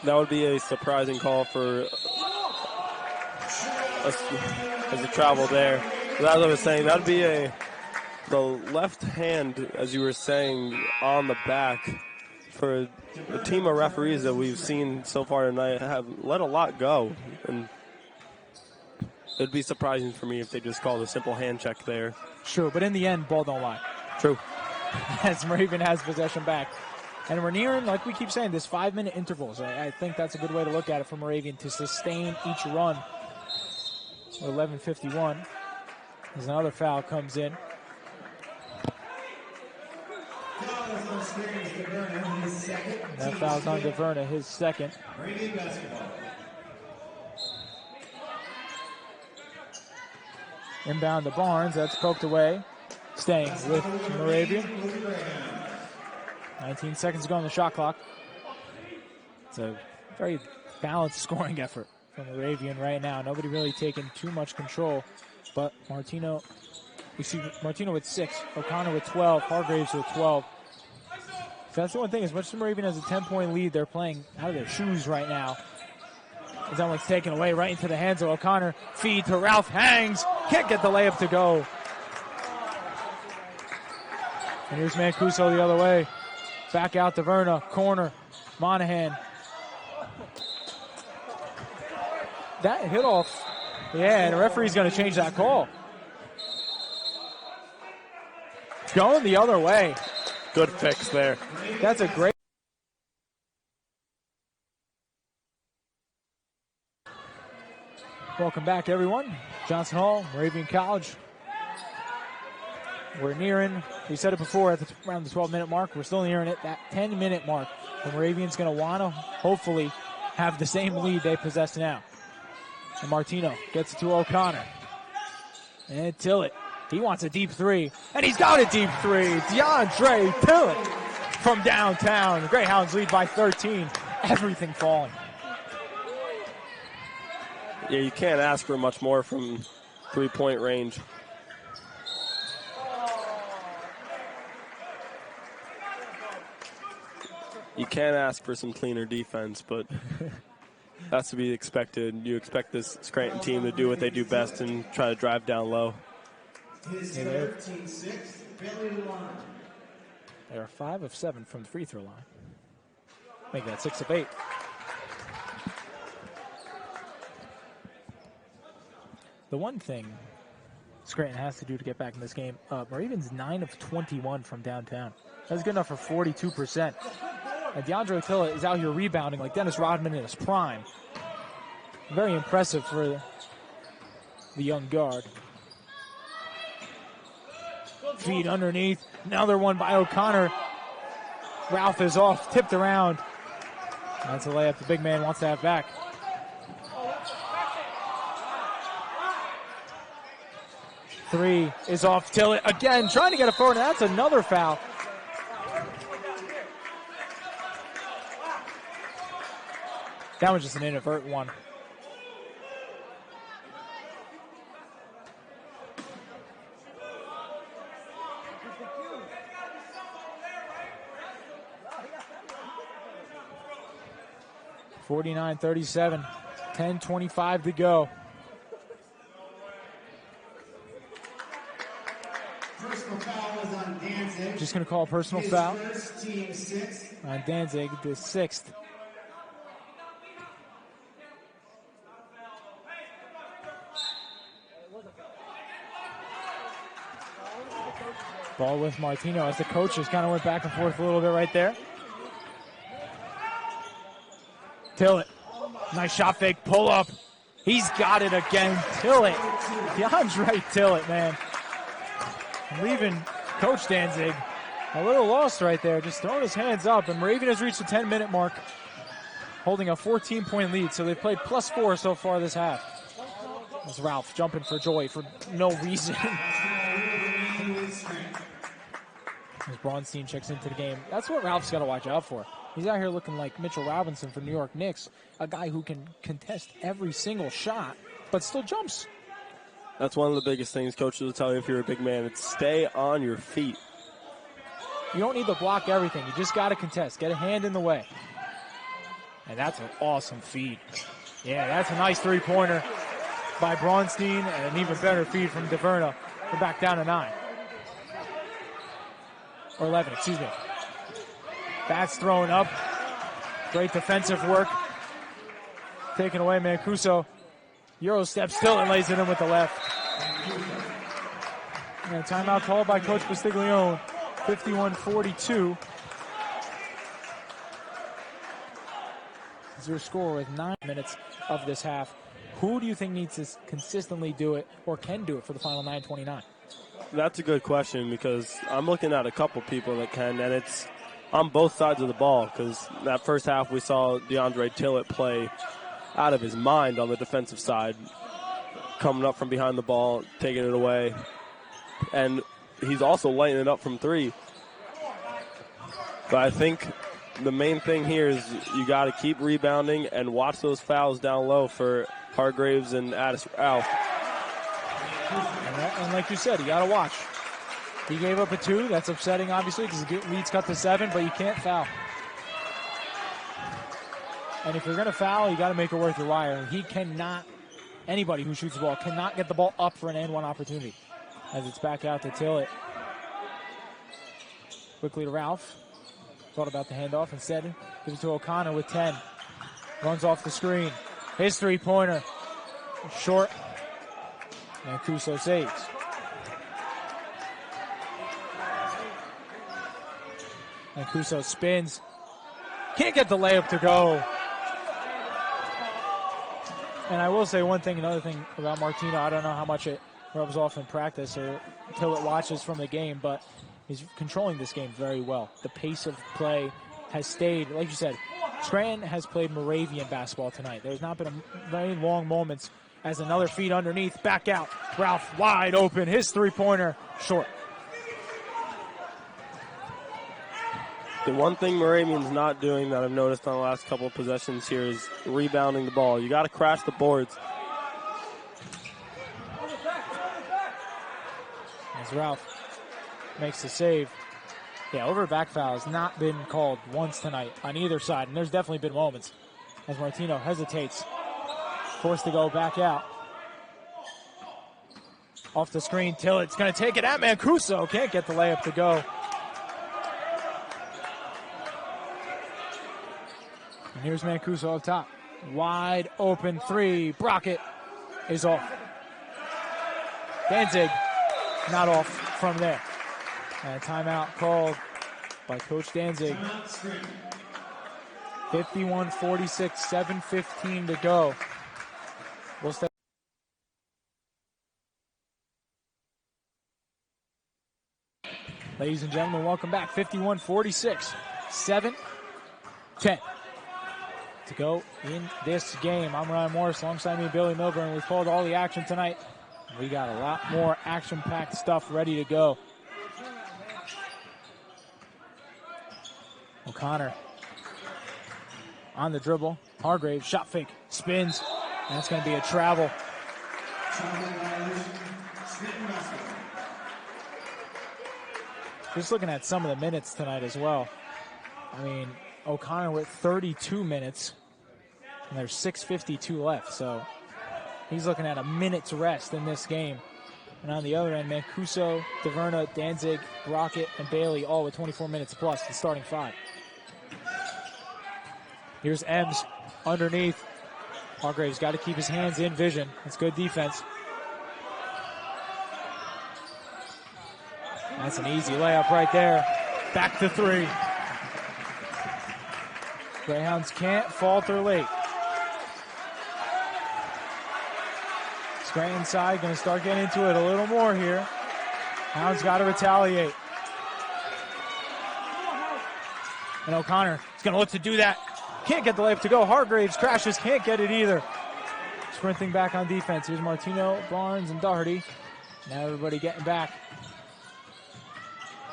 That would be a surprising call for as a travel there. As I was saying, that would be the left hand, as you were saying, on the back for a team of referees that we've seen so far tonight have let a lot go. And it'd be surprising for me if they just called a simple hand check there. Sure, but in the end, ball don't lie. True. As Moravian has possession back. And we're nearing, like we keep saying, this 5-minute intervals. I think that's a good way to look at it for Moravian to sustain each run. 11:51. As another foul comes in. That foul's on DeVerna, his second. Inbound to Barnes, that's poked away. Staying with Moravian. 19 seconds to go on the shot clock. It's a very balanced scoring effort from Moravian right now. Nobody really taking too much control, but Martino with 6, O'Connor with 12, Hargraves with 12. So that's the one thing, as much as Moravian has a 10-point lead, they're playing out of their shoes right now. As that one's taken away right into the hands of O'Connor. Feed to Ralph, hangs, can't get the layup to go. And here's Mancuso the other way. Back out to Verna, corner, Monahan. That hit off. Yeah, and the referee's going to change that call. Going the other way. Good fix there. That's a great. Welcome back, everyone. Johnson Hall, Moravian College. We're nearing, we said it before, around the 12-minute mark. We're still nearing it, that 10-minute mark. The Moravian's going to want to, hopefully, have the same lead they possess now. And Martino gets it to O'Connor. And Tillett, he wants a deep three. And he's got a deep three. DeAndre Tillett from downtown. The Greyhounds lead by 13. Everything falling. Yeah, you can't ask for much more from three-point range. You can't ask for some cleaner defense, but that's to be expected. You expect this Scranton team to do what they do best and try to drive down low. They are 5 of 7 from the free throw line. Make that 6 of 8. The one thing Scranton has to do to get back in this game, Moravian's 9 of 21 from downtown. That's good enough for 42%. And DeAndre Tillett is out here rebounding like Dennis Rodman in his prime. Very impressive for the young guard. Feed underneath. Another one by O'Connor. Ralph is off, tipped around. That's a layup the big man wants to have back. Three is off Tillett again, trying to get a forward. That's another foul. That was just an inadvertent one. (49-37), 10:25 to go. Personal foul is on Danzig. Just going to call a personal foul First, team 6. on Danzig, the 6th. Ball with Martino as the coaches kind of went back and forth a little bit right there. Tillett, nice shot fake, pull up. He's got it again, Tillett. DeAndre Tillett, man. Leaving Coach Danzig a little lost right there, just throwing his hands up. And Moravian has reached the 10-minute mark, holding a 14-point lead. So they've played +4 so far this half. It's Ralph jumping for joy for no reason. As Braunstein checks into the game. That's what Ralph's got to watch out for. He's out here looking like Mitchell Robinson from New York Knicks, a guy who can contest every single shot, but still jumps. That's one of the biggest things coaches will tell you if you're a big man. It's stay on your feet. You don't need to block everything. You just got to contest. Get a hand in the way. And that's an awesome feed. Yeah, that's a nice three-pointer by Braunstein, and an even better feed from DeVerna. We're back down to 9. Or 11, excuse me. That's thrown up. Great defensive work. Taken away, Mancuso. Euro steps still and lays it in with the left. And a timeout called by Coach Bastiglione. 51-42. Is your score with 9 minutes of this half. Who do you think needs to consistently do it or can do it for the final 9:29? That's a good question because I'm looking at a couple people that can, and it's on both sides of the ball because that first half we saw DeAndre Tillett play out of his mind on the defensive side, coming up from behind the ball, taking it away, and he's also lighting it up from three. But I think the main thing here is you got to keep rebounding and watch those fouls down low for Hargraves and Addis Ralph. And like you said, you got to watch. He gave up a 2. That's upsetting, obviously, because the lead's cut to 7, but you can't foul. And if you're going to foul, you got to make it worth your while. He cannot, anybody who shoots the ball, cannot get the ball up for an and one opportunity. As it's back out to Tillett. Quickly to Ralph. Thought about the handoff instead. Gives it to O'Connor with 10. Runs off the screen. His three-pointer. Short. Mancuso saves. Mancuso spins. Can't get the layup to go. And I will say another thing about Martino. I don't know how much it rubs off in practice or until it watches from the game, but he's controlling this game very well. The pace of play has stayed, like you said, Scranton has played Moravian basketball tonight. There's not been very long moments as another feed underneath, back out. Ralph wide open, his three-pointer, short. The one thing Moravian's not doing that I've noticed on the last couple of possessions here is rebounding the ball. You got to crash the boards. As Ralph makes the save. Yeah, over back foul has not been called once tonight on either side, and there's definitely been moments as Martino hesitates. Forced to go back out. Off the screen, Tillett's going to take it at Mancuso. Can't get the layup to go. And here's Mancuso up top. Wide open three. Brockett is off. Danzig not off from there. And a timeout called by Coach Danzig. 51-46, 7:15 to go. We'll stay. Ladies and gentlemen, welcome back. 51-46, 7-10 to go in this game. I'm Ryan Morris, alongside me, Billy Milburn. We've called all the action tonight. We got a lot more action-packed stuff ready to go. O'Connor on the dribble. Hargraves, shot fake, spins. And it's going to be a travel. Just looking at some of the minutes tonight as well. I mean, O'Connor with 32 minutes, and there's 6:52 left. So he's looking at a minute's rest in this game. And on the other end, Mancuso, Taverna, Danzig, Brockett, and Bailey all with 24 minutes plus, the starting five. Here's Ems underneath. Hargraves got to keep his hands in vision. It's good defense. That's an easy layup right there. Back to three. Greyhounds can't falter late. Scranton side going to start getting into it a little more here. Hounds got to retaliate. And O'Connor is going to look to do that. Can't get the layup to go. Hargraves crashes, can't get it either. Sprinting back on defense. Here's Martino, Barnes, and Doherty. Now everybody getting back.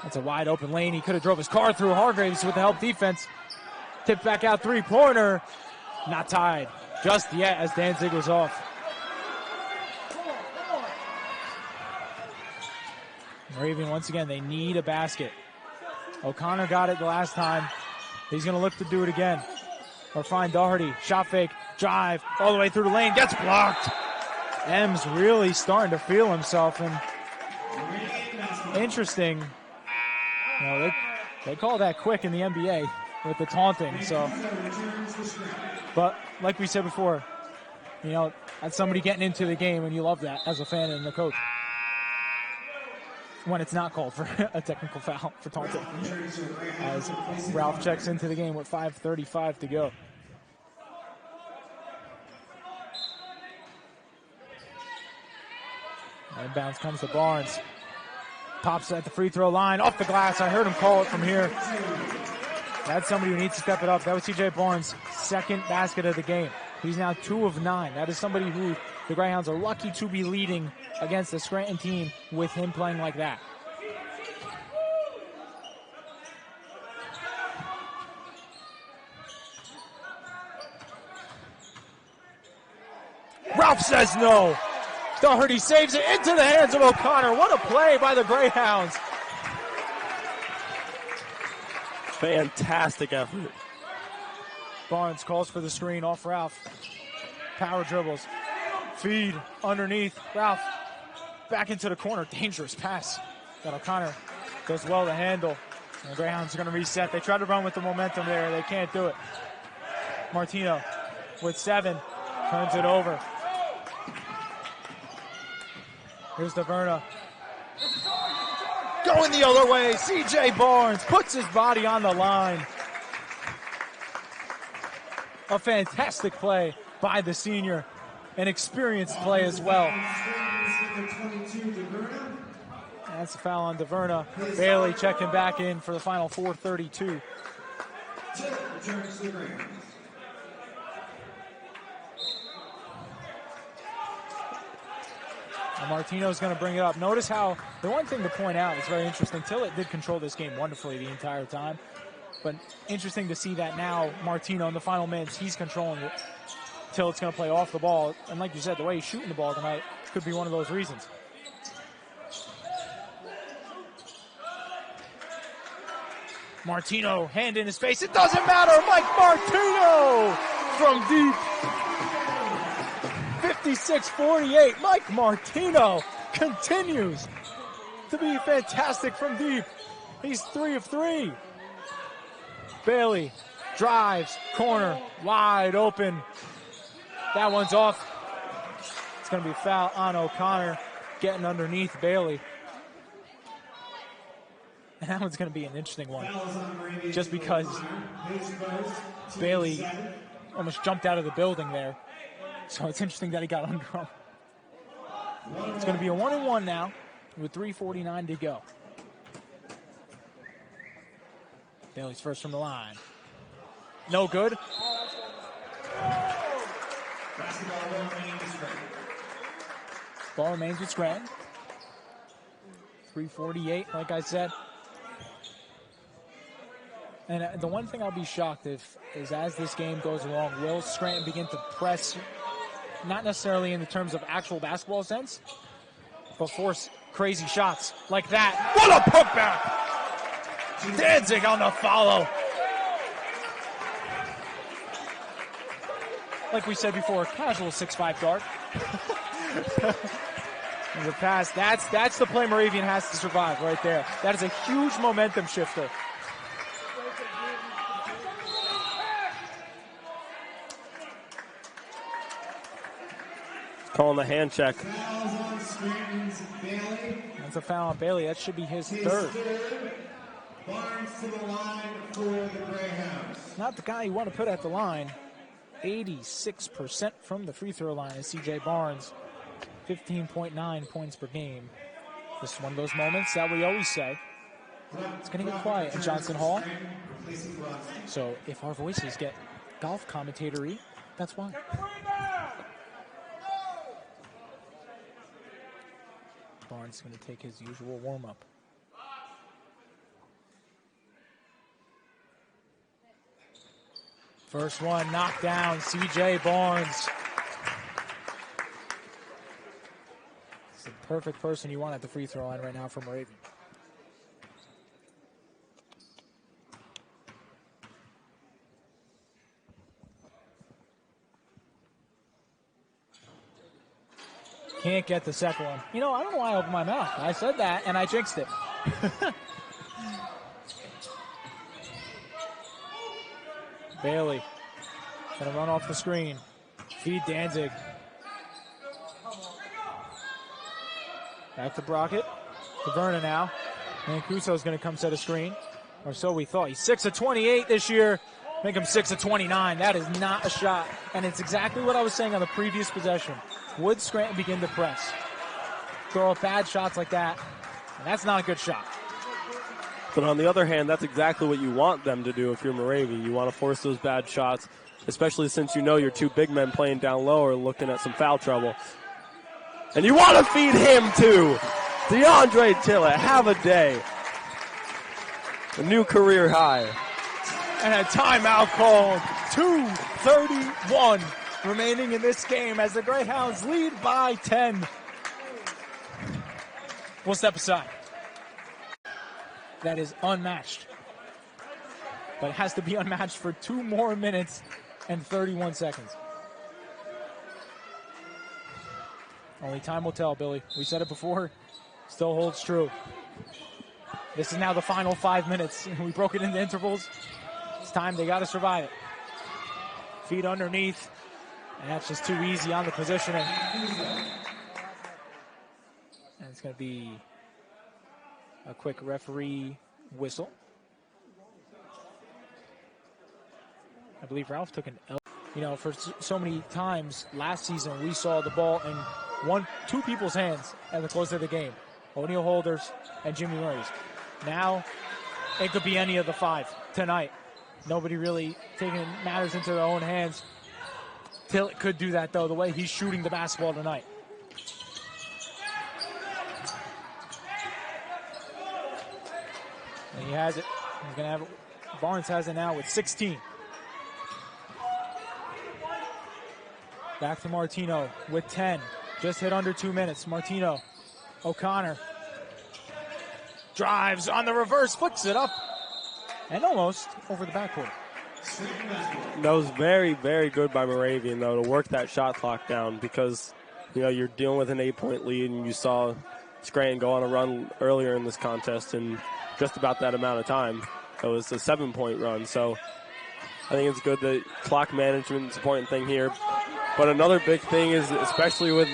That's a wide open lane. He could have drove his car through. Hargraves with the help defense. Tipped back out, three-pointer. Not tied just yet as Danzig was off. Moravian, once again, they need a basket. O'Connor got it the last time. He's going to look to do it again. Or find Doherty. Shot fake, drive, all the way through the lane. Gets blocked. M's really starting to feel himself. And interesting. You know, they call that quick in the NBA. with the taunting. So, but like we said before, you know, that's somebody getting into the game, and you love that as a fan and the coach. When it's not called for a technical foul for taunting. As Ralph checks into the game with 5:35 to go. Inbounds comes to Barnes. Pops at the free throw line, off the glass. I heard him call it from here. That's somebody who needs to step it up. That was C.J. Barnes' second basket of the game. He's now 2 of 9. That is somebody who the Greyhounds are lucky to be leading against the Scranton team with him playing like that. Ralph says no. Doherty saves it into the hands of O'Connor. What a play by the Greyhounds. Fantastic effort. Barnes calls for the screen off Ralph. Power dribbles. Feed underneath. Ralph back into the corner. Dangerous pass that O'Connor does well to handle. And the Greyhounds are going to reset. They try to run with the momentum there. They can't do it. Martino with 7. Turns it over. Here's Taverna. Going the other way. C.J. Barnes puts his body on the line. A fantastic play by the senior. An experienced play as well. That's a foul on Taverna. Bailey checking back in for the final 4:32. And Martino's going to bring it up. Notice how the one thing to point out is very interesting. Tillett did control this game wonderfully the entire time. But interesting to see that now Martino in the final minutes, he's controlling it. Tillett's going to play off the ball. And like you said, the way he's shooting the ball tonight could be one of those reasons. Martino, hand in his face. It doesn't matter. Mike Martino from deep. 56-48. Mike Martino continues to be fantastic from deep. He's 3 of 3. Bailey drives, corner, wide open. That one's off. It's going to be a foul on O'Connor, getting underneath Bailey. And that one's going to be an interesting one, just because Bailey almost jumped out of the building there. So it's interesting that he got under him. It's going to be a 1-and-1 now with 3:49 to go. Bailey's first from the line. No good. Ball remains with Scranton. 3:48, like I said. And the one thing I'll be shocked if is as this game goes along, will Scranton begin to press, not necessarily in the terms of actual basketball sense, but force crazy shots like that. What a putback! Danzig on the follow. Like we said before, casual 6'5" guard. The pass, that's the play Moravian has to survive right there. That is a huge momentum shifter. Calling the hand check. That's a foul on Bailey. That should be his third. Barnes to the line for the Greyhounds. Not the guy you want to put at the line. 86% from the free throw line is C.J. Barnes. 15.9 points per game. This is one of those moments that we always say, it's going to get quiet in Johnson Hall. So if our voices get golf commentatory, that's why. Barnes is going to take his usual warm-up. First one knocked down, C.J. Barnes. It's the perfect person you want at the free throw line right now for Moravian. Can't get the second one. You know, I don't know why I opened my mouth. I said that, and I jinxed it. Bailey gonna run off the screen. Feed Danzig. Back to Brockett. To Verna now. Mancuso's gonna come set a screen. Or so we thought. He's 6 of 28 this year. Make him 6 of 29. That is not a shot. And it's exactly what I was saying on the previous possession. Would Scranton begin to press? Throw up bad shots like that. And that's not a good shot. But on the other hand, that's exactly what you want them to do if you're Moravian. You want to force those bad shots, especially since you know your two big men playing down low are looking at some foul trouble. And you want to feed him too. DeAndre Tillett, have a day. A new career high. And a timeout called. 2:31 remaining in this game as the Greyhounds lead by 10. We'll step aside. That is unmatched. But it has to be unmatched for 2 more minutes and 31 seconds. Only time will tell, Billy. We said it before. Still holds true. This is now the final 5 minutes. We broke it into intervals. It's time. They got to survive it. Feet underneath. And that's just too easy on the positioning. And it's going to be a quick referee whistle. I believe Ralph took an L. You know, for so many times last season, we saw the ball in two people's hands at the close of the game. O'Neal Holders and Jimmy Murray's. Now, it could be any of the 5 tonight. Nobody really taking matters into their own hands. Tillett could do that, though, the way he's shooting the basketball tonight. And he has it. He's going to have it. Barnes has it now with 16. Back to Martino with 10. Just hit under 2 minutes. Martino. O'Connor. Drives on the reverse. Flicks it up. And almost over the backcourt. That was very, very good by Moravian, though, to work that shot clock down because, you know, you're dealing with an 8-point lead, and you saw Scranton go on a run earlier in this contest in just about that amount of time. It was a 7-point run, so I think it's good that clock management is an important thing here. But another big thing is, especially with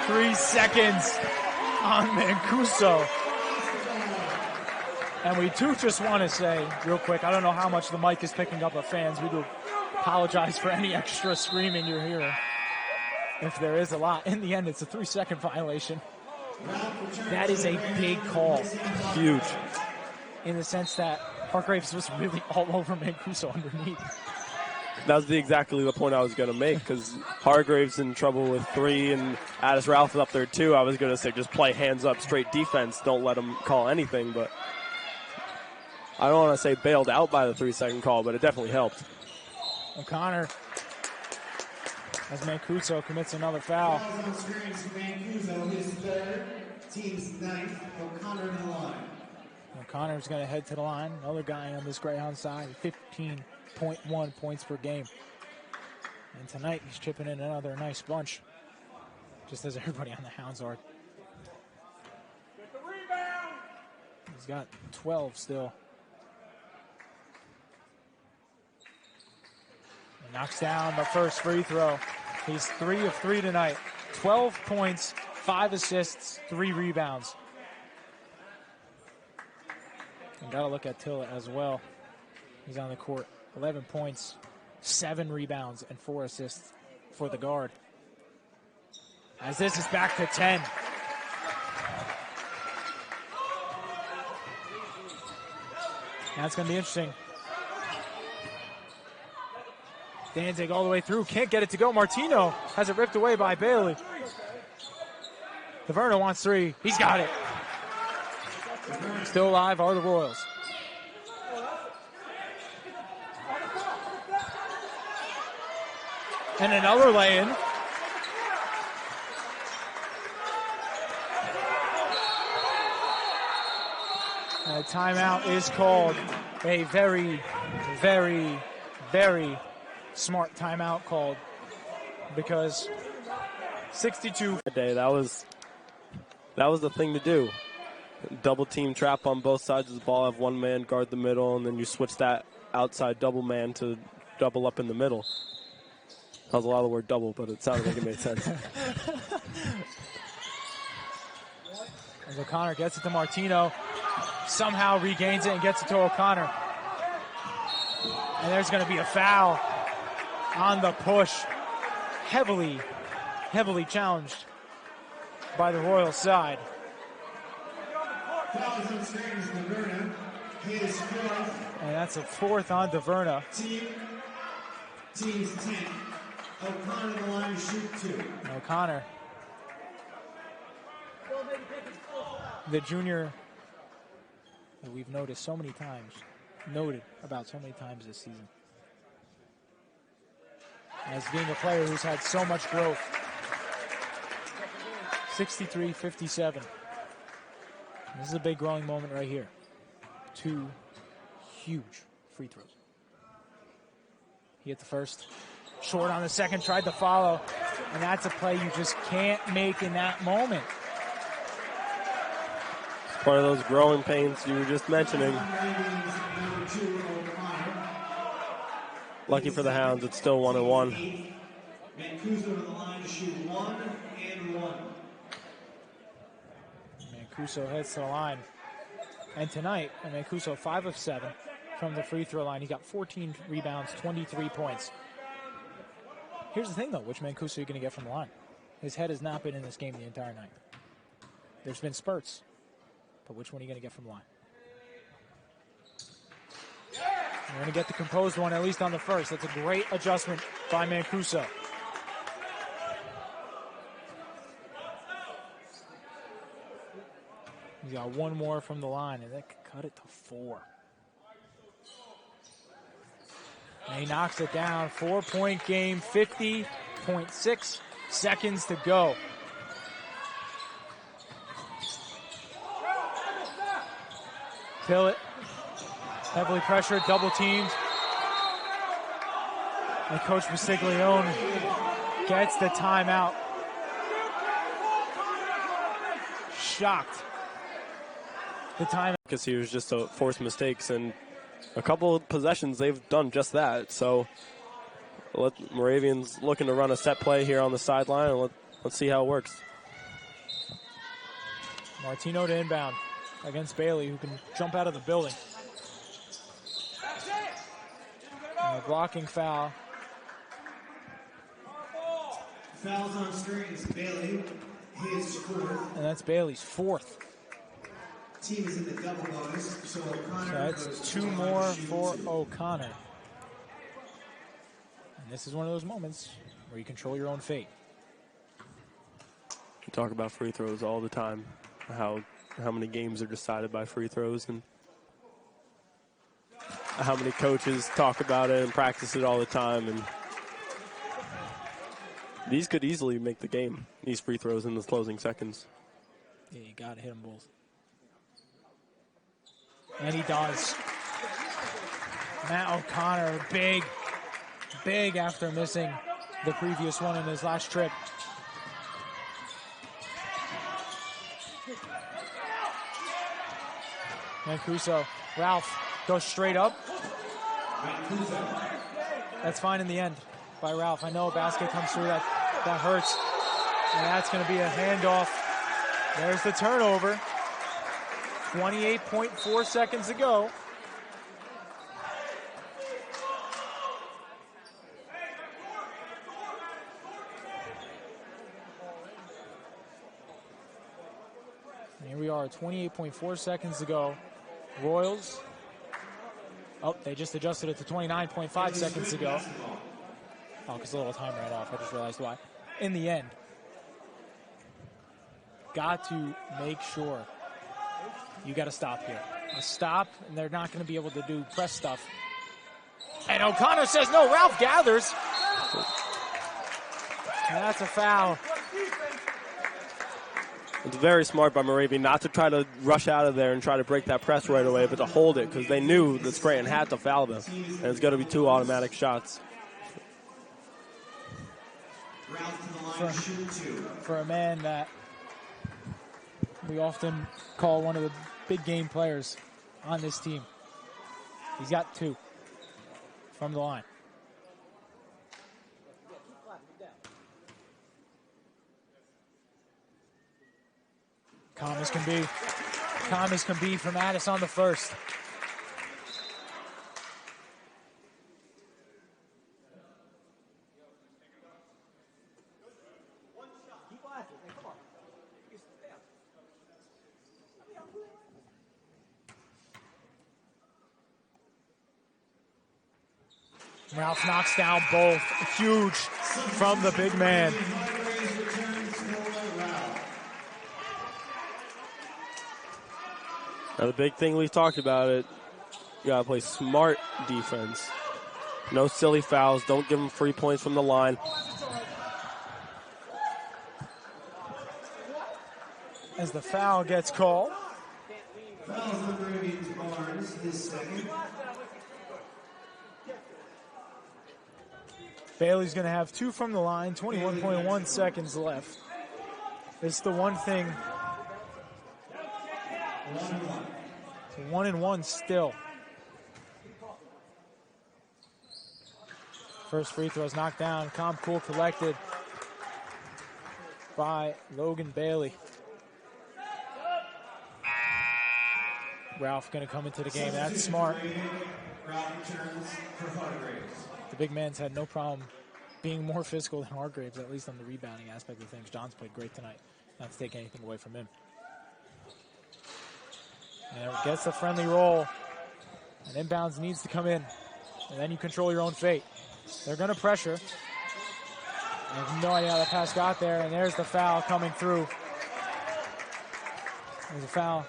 3 seconds on Mancuso. And we do just want to say, real quick, I don't know how much the mic is picking up of fans. We do apologize for any extra screaming you're hearing. If there is a lot. In the end, it's a 3-second violation. That is a big call. Huge. In the sense that Hargraves was really all over Mancuso underneath. That was exactly the point I was going to make, because Hargraves in trouble with 3 and Addis Ralph is up there too. I was going to say just play hands up, straight defense. Don't let him call anything, but I don't want to say bailed out by the 3-second call, but it definitely helped. O'Connor, as Mancuso commits another foul. Mancuso, his third, team's 9th. O'Connor to the line. O'Connor's going to head to the line. Another guy on this Greyhound side, 15.1 points per game. And tonight he's chipping in another nice bunch, just as everybody on the Hounds are. He's got 12 still. And knocks down the first free throw. He's 3 of 3 tonight. 12 points, 5 assists, 3 rebounds. And got to look at Tillett as well. He's on the court. 11 points, 7 rebounds, and 4 assists for the guard. As this is back to 10. Now it's going to be interesting. Danzig all the way through. Can't get it to go. Martino has it ripped away by Bailey. Taverna wants 3. He's got it. Still alive are the Royals. And another lay-in. And a timeout is called. A very, very, very smart timeout called, because 62. That day, that was the thing to do. Double team trap on both sides of the ball. Have one man guard the middle, and then you switch that outside double man to double up in the middle. That was a lot of the word double, but it sounded like it made sense. As O'Connor gets it to Martino, somehow regains it and gets it to O'Connor. And there's going to be a foul on the push. Heavily challenged by the Royal side. And that's a fourth on DeVerna. Team's 10. O'Connor on the line to shoot 2. O'Connor, the junior that we've noted so many times this season, as being a player who's had so much growth. 63-57. This is a big growing moment right here. 2 huge free throws. He hit the first, short on the second, tried to follow, and that's a play you just can't make in that moment. It's one of those growing pains you were just mentioning. Lucky for the Hounds, it's still 1-1. Mancuso on the line to shoot 1 and 1. Mancuso heads to the line. And tonight, Mancuso 5 of 7 from the free throw line. He got 14 rebounds, 23 points. Here's the thing, though. Which Mancuso are you going to get from the line? His head has not been in this game the entire night. There's been spurts. But which one are you going to get from the line? You're going to get the composed one, at least on the first. That's a great adjustment by Mancuso. He's got one more from the line, and that could cut it to 4. And he knocks it down. 4-point game, 50.6 seconds to go. Pillett, heavily pressured, double teamed. And Coach Bastiglione gets the timeout. Shocked. The time. Because he was just forced mistakes, and a couple of possessions they've done just that. So Moravian's looking to run a set play here on the sideline, and let's see how it works. Martino to inbound against Bailey, who can jump out of the building. And a blocking foul. Fouls on screens. Bailey, his 4th. And that's Bailey's 4th. Team is in the double bonus, so O'Connor. That's 2 more for O'Connor. And this is one of those moments where you control your own fate. We talk about free throws all the time, how many games are decided by free throws, and how many coaches talk about it and practice it all the time. And these could easily make the game, these free throws in the closing seconds. Yeah, you got to hit them both. And he does. Matt O'Connor, big after missing the previous one in his last trip. Mancuso, Ralph goes straight up. That's fine in the end by Ralph. I know a basket comes through, that hurts. And that's going to be a handoff. There's the turnover. 28.4 seconds to go. Here we are, 28.4 seconds to go. Royals. Oh, they just adjusted it to 29.5 seconds to go. Oh, because the little time ran off. I just realized why. In the end, got to make sure you got to stop here. A stop, and they're not going to be able to do press stuff. And O'Connor says no. Ralph gathers. And that's a foul. It's very smart by Moravian not to try to rush out of there and try to break that press right away, but to hold it because they knew that Scranton had to foul them. And it's going to be 2 automatic shots. For a man that we often call one of the big game players on this team. He's got 2 from the line. Calm as can be. Calm as can be from Addis on the first. Ralph knocks down both. Huge from the big man. Now the big thing we talked about it, you gotta play smart defense. No silly fouls. Don't give them free points from the line. As the foul gets called. Foul on Moravian's Barnes, his second. Bailey's going to have 2 from the line, 21.1 seconds left. It's the one thing. 1-1 still. First free throw is knocked down. Calm, cool, collected by Logan Bailey. Ralph going to come into the game. That's smart. The big man's had no problem being more physical than Hargraves, at least on the rebounding aspect of things. John's played great tonight. Not to take anything away from him. And it gets a friendly roll. And inbounds needs to come in. And then you control your own fate. They're going to pressure. I have no idea how the pass got there. And there's the foul coming through. There's a foul.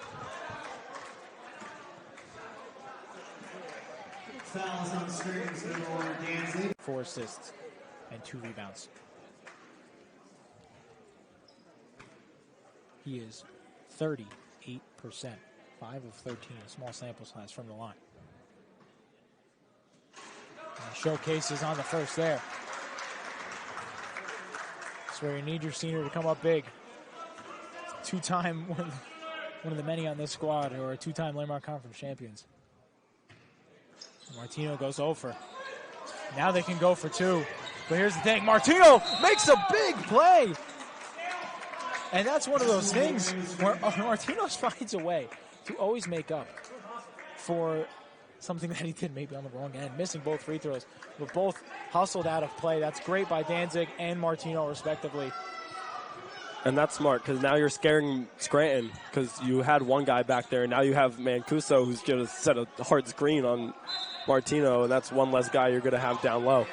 Fouls on Scranton's number Danzig. 4 assists and 2 rebounds. He is 38%, 5 of 13, a small sample size from the line. And showcases on the first there. That's where you need your senior to come up big. 2-time one of the many on this squad who are 2-time Landmark Conference champions. Martino goes over. Now they can go for 2. But here's the thing. Martino makes a big play. And that's one of those things where Martino finds a way to always make up for something that he did maybe on the wrong end, missing both free throws, but both hustled out of play. That's great by Danzig and Martino, respectively. And that's smart because now you're scaring Scranton because you had one guy back there, and now you have Mancuso who's going to set a hard screen on Martino, and that's one less guy you're going to have down low.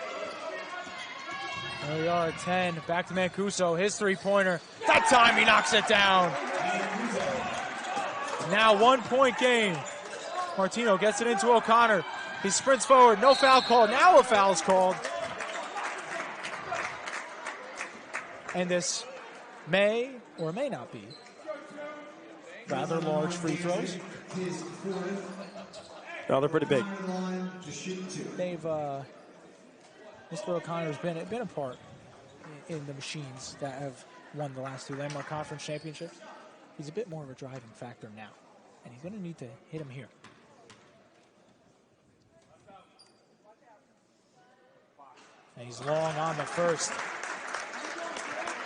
There we are at 10. Back to Mancuso. His three-pointer. That time he knocks it down. Now 1-point game. Martino gets it into O'Connor. He sprints forward. No foul called. Now a foul's called. And this may or may not be rather large free throws. No, they're pretty big. They've Mr. O'Connor's been a part in the machines that have won the last 2 Landmark Conference championships. He's a bit more of a driving factor now, and he's going to need to hit him here. And he's long on the first.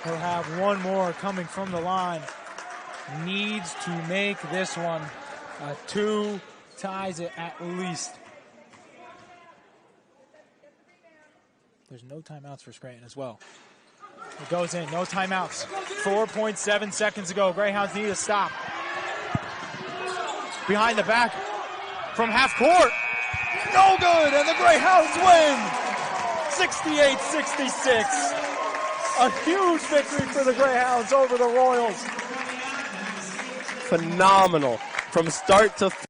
He'll have one more coming from the line. Needs to make this one a 2, ties it at least. There's no timeouts for Scranton as well. It goes in, no timeouts. 4.7 seconds to go. Greyhounds need to stop. Behind the back from half court. No good, and the Greyhounds win. 68-66. A huge victory for the Greyhounds over the Royals. Phenomenal from start to